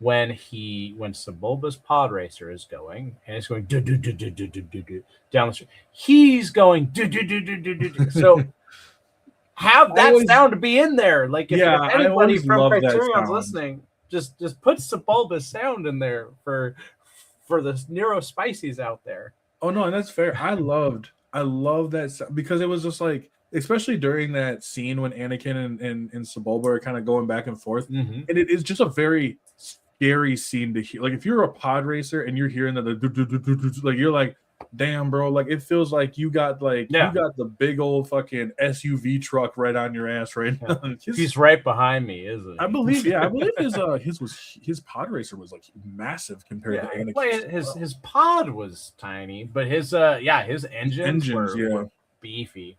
when Sebulba's pod racer is going and it's going down the street, he's going so have that sound be in there. Like if anybody from Criterion's listening, just put Sebulba's sound in there for the Nero Spices out there. Oh no, and that's fair. I love that because it was just like, especially during that scene when Anakin and Sebulba are kind of going back and forth, and it is just a very scary scene to hear. Like, if you're a pod racer and you're hearing that, like, you're like, damn, bro, like, it feels like you got the big old fucking SUV truck right on your ass right now. He's right behind me, isn't he? I believe his pod racer was like massive compared to Anakin. His pod was tiny, but his engines were beefy.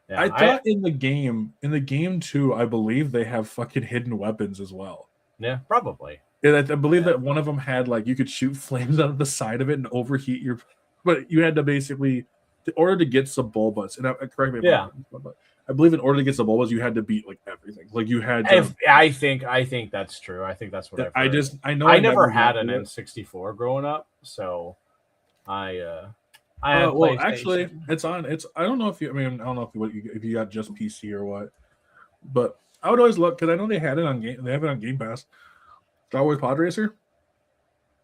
Yeah, I thought in the game too, I believe they have fucking hidden weapons as well. Yeah, probably. Yeah, I believe that one of them had, like, you could shoot flames out of the side of it and overheat but you had to basically, in order to get Sebulbas, and correct me if I'm wrong, but I believe in order to get Sebulbas, you had to beat, like, everything. Like, you had to, I think that's true. I think that's what I've heard. I never had an N64 growing up, so I well, actually, it's on. I don't know if you got just PC or what, but I would always look because I know they had it on Game. They have it on Game Pass. Star Wars Pod Racer.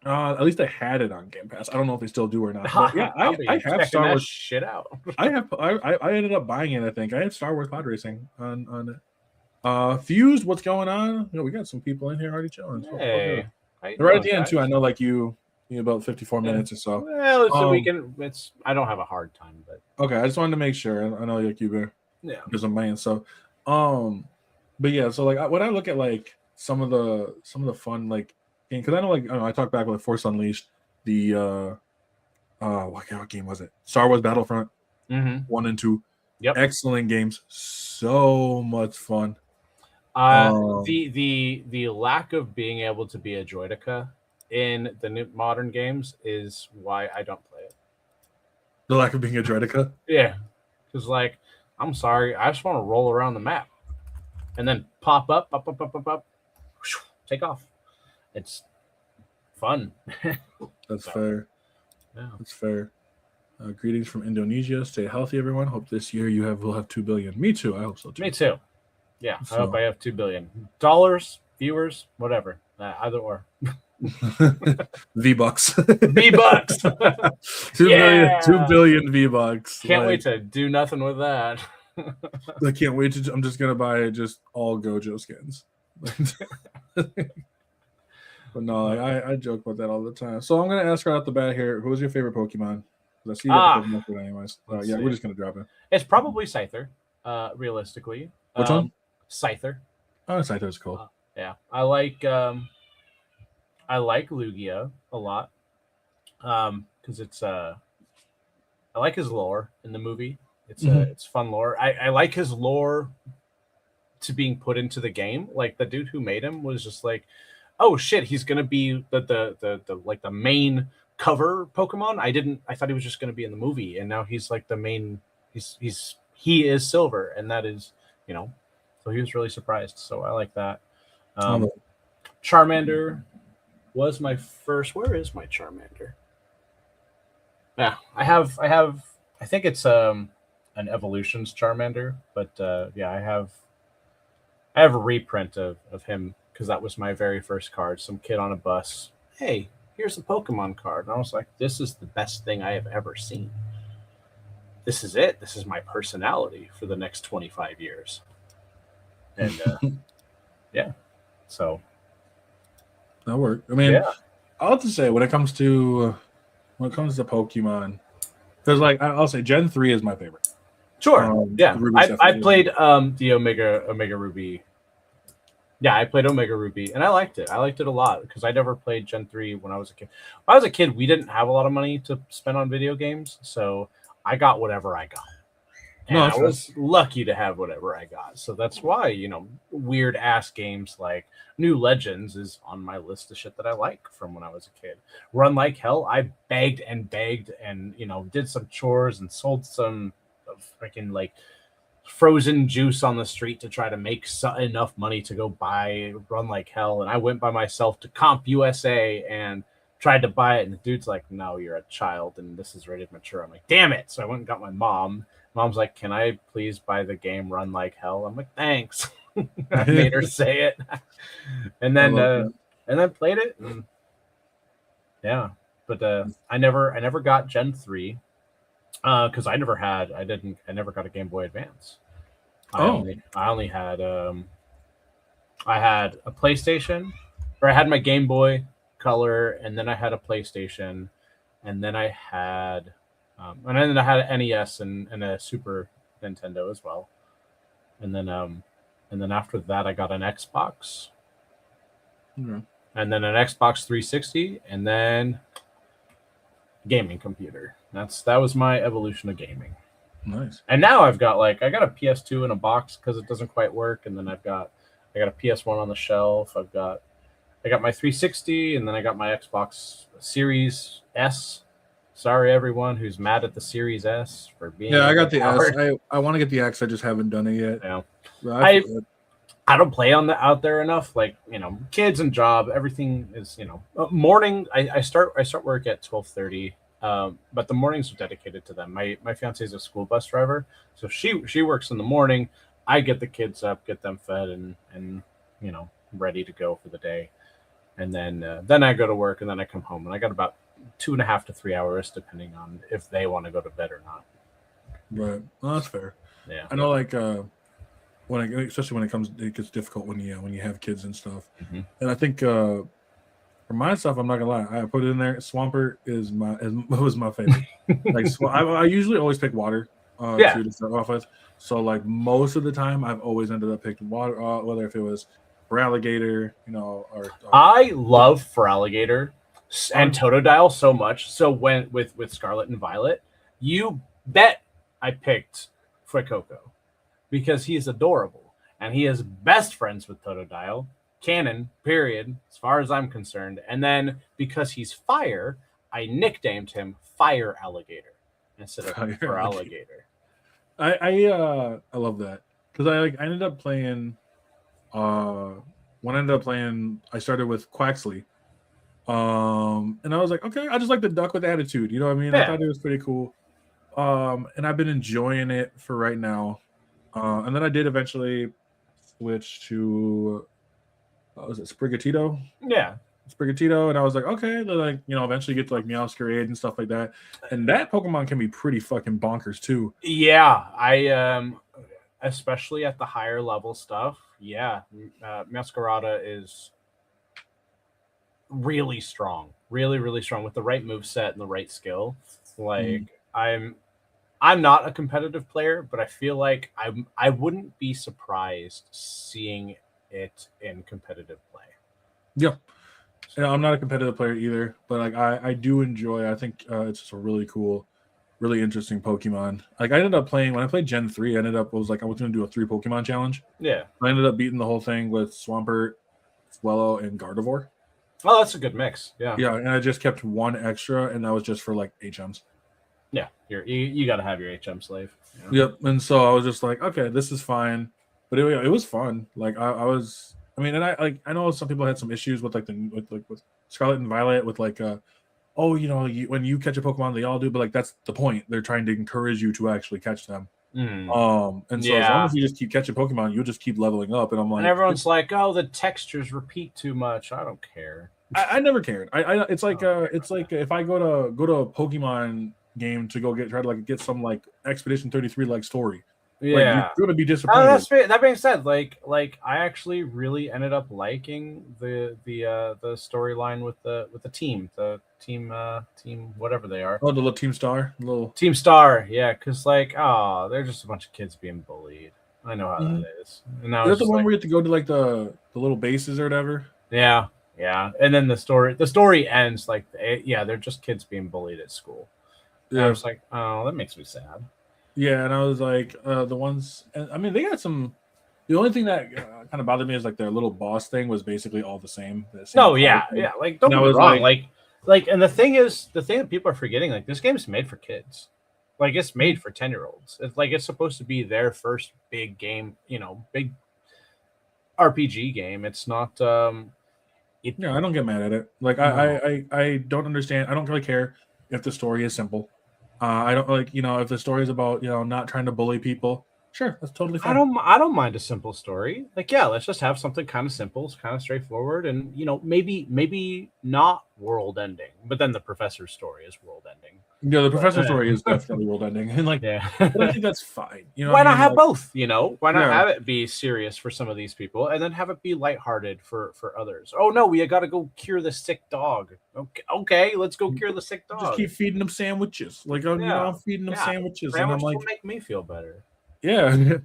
At least I had it on Game Pass. I don't know if they still do or not. But yeah, I'll be I have checking Star that Wars. shit out. I ended up buying it. I think I had Star Wars Pod Racing on it. Fused, what's going on? We got some people in here already chilling. So Hey, how you right at doing, the end too. guys? I know, like you about 54 minutes or so. Well, it's a weekend. I don't have a hard time, but okay. I just wanted to make sure. I know like you were because I'm man. So, but yeah. So like when I look at like some of the fun like because I know like I talked back with Force Unleashed, the what game was it? Star Wars Battlefront 1 and 2. Yep. Excellent games. So much fun. The lack of being able to be a droideka in the new modern games is why I don't play it. The lack of being a droideka? Yeah. Because, like, I'm sorry, I just want to roll around the map and then pop up, take off. It's fun. That's fair. Yeah. That's fair. Greetings from Indonesia. Stay healthy, everyone. Hope this year will have 2 billion. Me too. I hope so too. Me too. Yeah, So. I hope I have $2 billion. Viewers, whatever. Either or. V-Bucks. V-Bucks. 2 billion V-Bucks. Can't wait to do nothing with that. I can't wait to. I'm just gonna buy just all Gojo skins. But no, I joke about that all the time. So I'm gonna ask right off the bat here: who's your favorite Pokemon? I see you got the Pokemon food anyways. Yeah, we're just gonna drop it. It's probably Scyther, realistically. Which one? Scyther. Oh, Scyther's cool. Yeah, I like Lugia a lot because it's I like his lore in the movie. It's fun lore. I like his lore to being put into the game. Like the dude who made him was just like, oh shit, he's gonna be the main cover Pokemon. I thought he was just gonna be in the movie, and now he's like the main. He is Silver, and that is So he was really surprised. So I like that. Charmander was my first. Where is my Charmander? Yeah, I think it's an Evolutions Charmander, but yeah, I have a reprint of him because that was my very first card. Some kid on a bus. Hey, here's a Pokemon card, and I was like, this is the best thing I have ever seen. This is it. This is my personality for the next 25 years. And yeah, so that worked. I mean, yeah. I'll have to say when it comes to Pokemon, because like I'll say Gen 3 is my favorite. Sure. Yeah, I played the Omega Ruby. Yeah, I played Omega Ruby, and I liked it. I liked it a lot because I never played Gen 3 when I was a kid. When I was a kid, we didn't have a lot of money to spend on video games, so I got whatever I got. And I was lucky to have whatever I got. So that's why, weird ass games like New Legends is on my list of shit that I like from when I was a kid. Run Like Hell, I begged and did some chores and sold some freaking like frozen juice on the street to try to make enough money to go buy Run Like Hell. And I went by myself to Comp USA and tried to buy it. And the dude's like, no, you're a child and this is rated mature. I'm like, damn it. So I went and got my mom. Mom's like, can I please buy the game Run Like Hell? I'm like, thanks. I made her say it. And then played it. And yeah. But I never got Gen 3 because I never got a Game Boy Advance. I only had I had a PlayStation, or I had my Game Boy Color, and then I had a PlayStation, and then I had an NES and a Super Nintendo as well, and then after that I got an Xbox, and then an Xbox 360, and then gaming computer. That was my evolution of gaming. Nice. And now I got a PS2 in a box because it doesn't quite work, and then I got a PS1 on the shelf. I got my 360, and then I got my Xbox Series S. Sorry, everyone who's mad at the Series S for being. Yeah, I got the S. I want to get the X. I just haven't done it yet. Yeah. I don't play out there enough. Like, kids and job, everything is, morning. I start work at 12:30. But the mornings are dedicated to them. My fiance is a school bus driver, so she works in the morning. I get the kids up, get them fed, and ready to go for the day. and then I go to work, and then I come home, and I got about 2.5 to 3 hours, depending on if they want to go to bed or not. Right. Well, that's fair. Yeah. I know, like especially when it gets difficult when you have kids and stuff. Mhm. And I think for myself, I'm not gonna lie, I put it in there. Swampert was my favorite. Like I usually always pick water to start off with. So like most of the time, I've always ended up picking water, whether if it was for alligator, or I love for alligator and Totodile so much. So when with Scarlet and Violet, you bet I picked Fuecoco because he's adorable and he is best friends with Totodile. Canon, period, as far as I'm concerned. And then because he's fire, I nicknamed him Fire Alligator instead of for alligator. I love that because I ended up playing. When I ended up playing, I started with Quaxley. And I was like, okay, I just like the duck with attitude. You know what I mean? Yeah. I thought it was pretty cool. And I've been enjoying it for right now. And then I did eventually switch to, was it Sprigatito? Yeah. Sprigatito, and I was like, okay, like eventually get to like Meowscarade and stuff like that. And that Pokemon can be pretty fucking bonkers too. Yeah, I especially at the higher level stuff. Yeah, Masquerada is really strong, really strong with the right move set and the right skill. Like I'm not a competitive player, but I feel like I wouldn't be surprised seeing it in competitive play. Yeah. I'm not a competitive player either, but like I do enjoy. I think it's just a really cool, really interesting Pokemon. Like I ended up playing when I played Gen 3. I was going to do a 3 Pokemon challenge. Yeah, I ended up beating the whole thing with Swampert, Swellow, and Gardevoir. Oh, that's a good mix. Yeah, yeah, and I just kept one extra, and that was just for like HMs. Yeah, you got to have your HM slave. Yeah. Yep, and so I was just like, okay, this is fine, but it was fun. Like I was. I mean, and I know some people had some issues with with Scarlet and Violet with like when you catch a Pokemon, they all do, but like that's the point. They're trying to encourage you to actually catch them. And so as long as you just keep catching Pokemon, you'll just keep leveling up. And I'm like, and everyone's like, oh, the textures repeat too much. I don't care. I never cared. It's like if I go to a Pokemon game to go try to get some like Expedition 33 like story. Yeah, like, you're gonna be disappointed. That being said, like I actually really ended up liking the storyline with the team whatever they are. Oh, the little Team Star, Team Star, yeah, because like they're just a bunch of kids being bullied. I know how that is. And now is that the one where you have to go to like the little bases or whatever? Yeah, and then the story ends like they're just kids being bullied at school. Yeah, I was like, oh, that makes me sad. Yeah, and I was like, the ones. I mean, they got some. The only thing that kind of bothered me is like their little boss thing was basically all the same. Yeah. Like, don't get me wrong. Like, and the thing that people are forgetting, like, this game is made for kids. Like, it's made for 10-year-olds. It's like it's supposed to be their first big game, big RPG game. It's not. Yeah, I don't get mad at it. Like, no. I don't understand. I don't really care if the story is simple. I don't like, if the story is about, not trying to bully people, sure, that's totally fine. I don't mind a simple story. Like, yeah, let's just have something kind of simple, kind of straightforward, and maybe not world ending, but then the professor's story is world ending. Yeah, the professor's story is definitely world ending, and like, but I think that's fine. Why not have both? Why not have it be serious for some of these people, and then have it be lighthearted for others? Oh no, we got to go cure the sick dog. Okay, let's go cure the sick dog. Just keep feeding them sandwiches. Like, I'm feeding them sandwiches, and I'm like, will make me feel better. Yeah,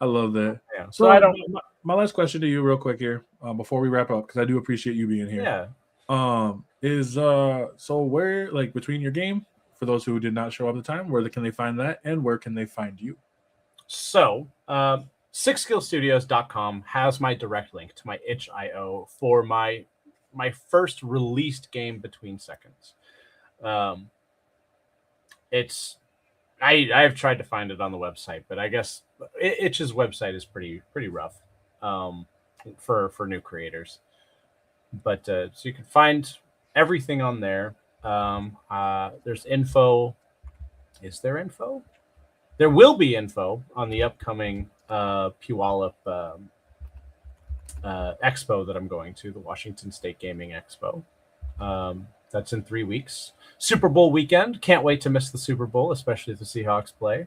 I love that. Yeah. So I don't. My last question to you, real quick here, before we wrap up, because I do appreciate you being here. Yeah. Is so where, like, between your game, for those who did not show up at the time, where can they find that, and where can they find you? So, sixgillstudios.com has my direct link to my itch.io for my first released game, Between Seconds. It's I have tried to find it on the website, but I guess Itch's website is pretty rough for new creators. But so you can find everything on there. There's info. Is there info? There will be info on the upcoming Puyallup expo that I'm going to, the Washington State Gaming Expo. That's in 3 weeks. Super Bowl weekend. Can't wait to miss the Super Bowl, especially if the Seahawks play.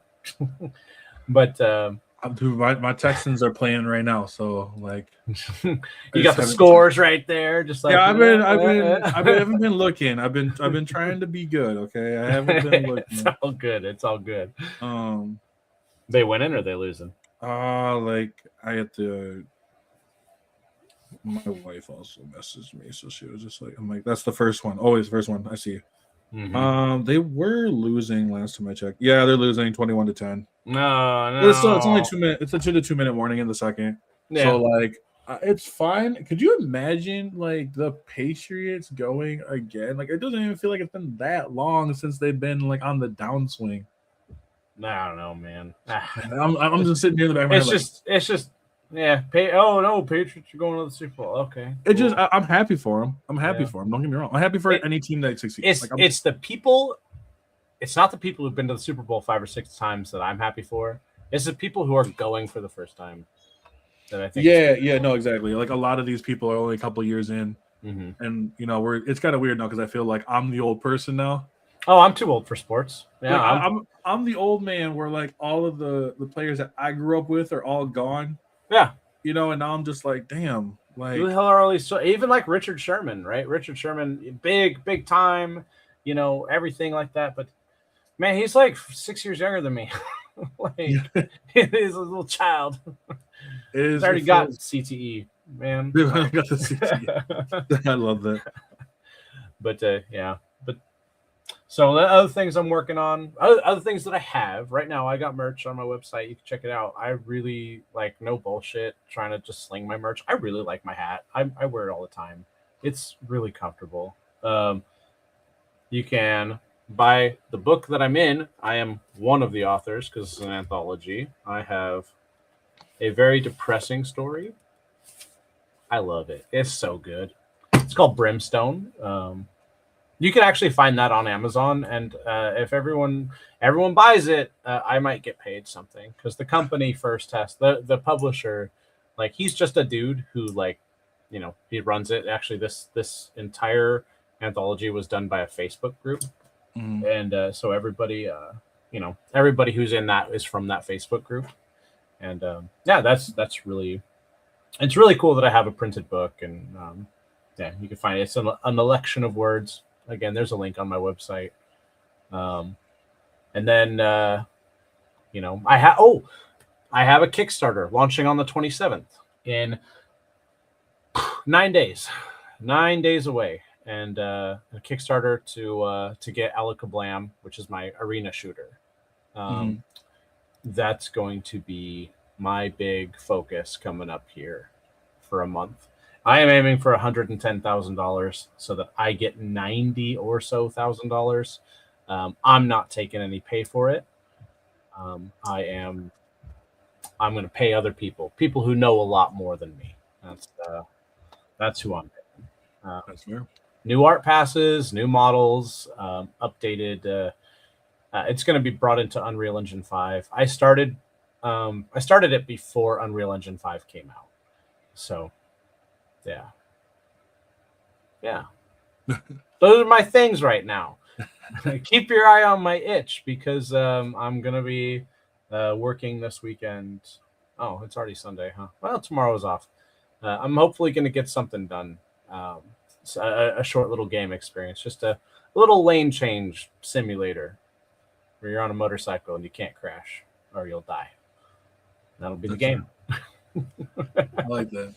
But Dude, my Texans are playing right now, so like you got the scores right there. Just like I haven't been looking. I've been trying to be good. Okay, I haven't been looking. It's all good. It's all good. Um, They winning or they losing? Like I had to. My wife also messaged me, so she was just like, "I'm like, that's the first one. Always first one. I see." Mm-hmm. They were losing last time I checked. Yeah, they're losing 21-10. No. It's only 2 minutes. It's a 2 to 2 minute warning in the second. Yeah. So like, it's fine. Could you imagine like the Patriots going again? Like, it doesn't even feel like it's been that long since they've been like on the downswing. I don't know, man. I'm just sitting here in the back of my head. It's just. Yeah. Oh no, Patriots are going to the Super Bowl. Okay. It just I'm happy for them. I'm happy for them. Don't get me wrong. I'm happy for any team that succeeds. It's the people. It's not the people who've been to the Super Bowl 5 or 6 times that I'm happy for. It's the people who are going for the first time that I think. Yeah, no, exactly. Like a lot of these people are only a couple years in, and you know it's kind of weird now because I feel like I'm the old person now. Oh, I'm too old for sports. Yeah, like, I'm the old man where like all of the players that I grew up with are all gone. Yeah, you know, and now I'm just like, damn, like who the hell are all these? Even like Richard Sherman, right? Richard Sherman, big time, you know, everything like that. But man, he's like 6 years younger than me. Like he's a little child. He's already got CTE, man. Dude, I got the CTE. I love that. But yeah. So the other things I'm working on, other things that I have right now, I got merch on my website. You can check it out. I really like no bullshit trying to just sling my merch. I really like my hat. I wear it all the time. It's really comfortable. You can buy the book that I'm in. I am one of the authors because it's an anthology. I have a very depressing story. I love it. It's so good. It's called Brimstone. You can actually find that on Amazon, and if everyone buys it, I might get paid something because the company first has the publisher, like he's just a dude who like, you know, he runs it. Actually, this entire anthology was done by a Facebook group, and so everybody, you know, everybody who's in that is from that Facebook group, and yeah, that's really, it's really cool that I have a printed book, and yeah, you can find it. It's an election of words. Again, there's a link on my website. And then, you know, I have a Kickstarter launching on the 27th in 9 days, 9 days away. And a Kickstarter to get Alakablam, which is my arena shooter. That's going to be my big focus coming up here for a month. I am aiming for $110,000 so that I get $90,000 or so. I'm not taking any pay for it. I'm going to pay other people who know a lot more than me. That's who I'm paying. That's fair. New art passes, new models, updated. It's going to be brought into Unreal Engine 5. I started it before Unreal Engine 5 came out, so. Yeah. Those are my things right now. Keep your eye on my itch because I'm gonna be working this weekend. Oh, it's already Sunday, huh? Well, tomorrow's off. I'm hopefully gonna get something done. A short little game experience, just a little lane change simulator where you're on a motorcycle and you can't crash or you'll die. That'll be the game. I like that.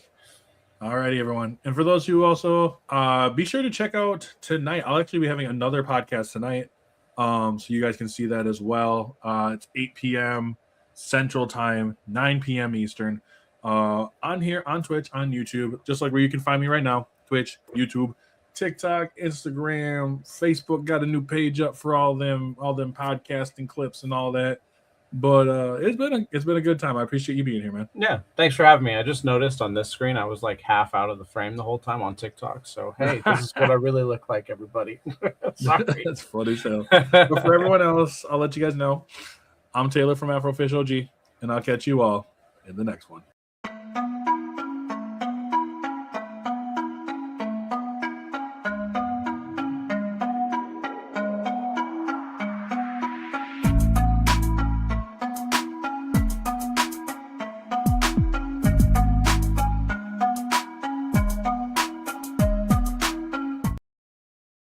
Alrighty, everyone. And for those who also be sure to check out tonight. I'll actually be having another podcast tonight. So you guys can see that as well. It's 8 p.m. Central Time, 9 p.m. Eastern. On here, on Twitch, on YouTube, just like where you can find me right now. Twitch, YouTube, TikTok, Instagram, Facebook got a new page up for all them podcasting clips and all that. But it's been a good time. I appreciate you being here, man. Yeah, thanks for having me. I just noticed on this screen I was like half out of the frame the whole time on TikTok. So hey, this is what I really look like, everybody. Sorry. That's funny as hell. But for everyone else, I'll let you guys know. I'm Taylor from Afro OG, and I'll catch you all in the next one.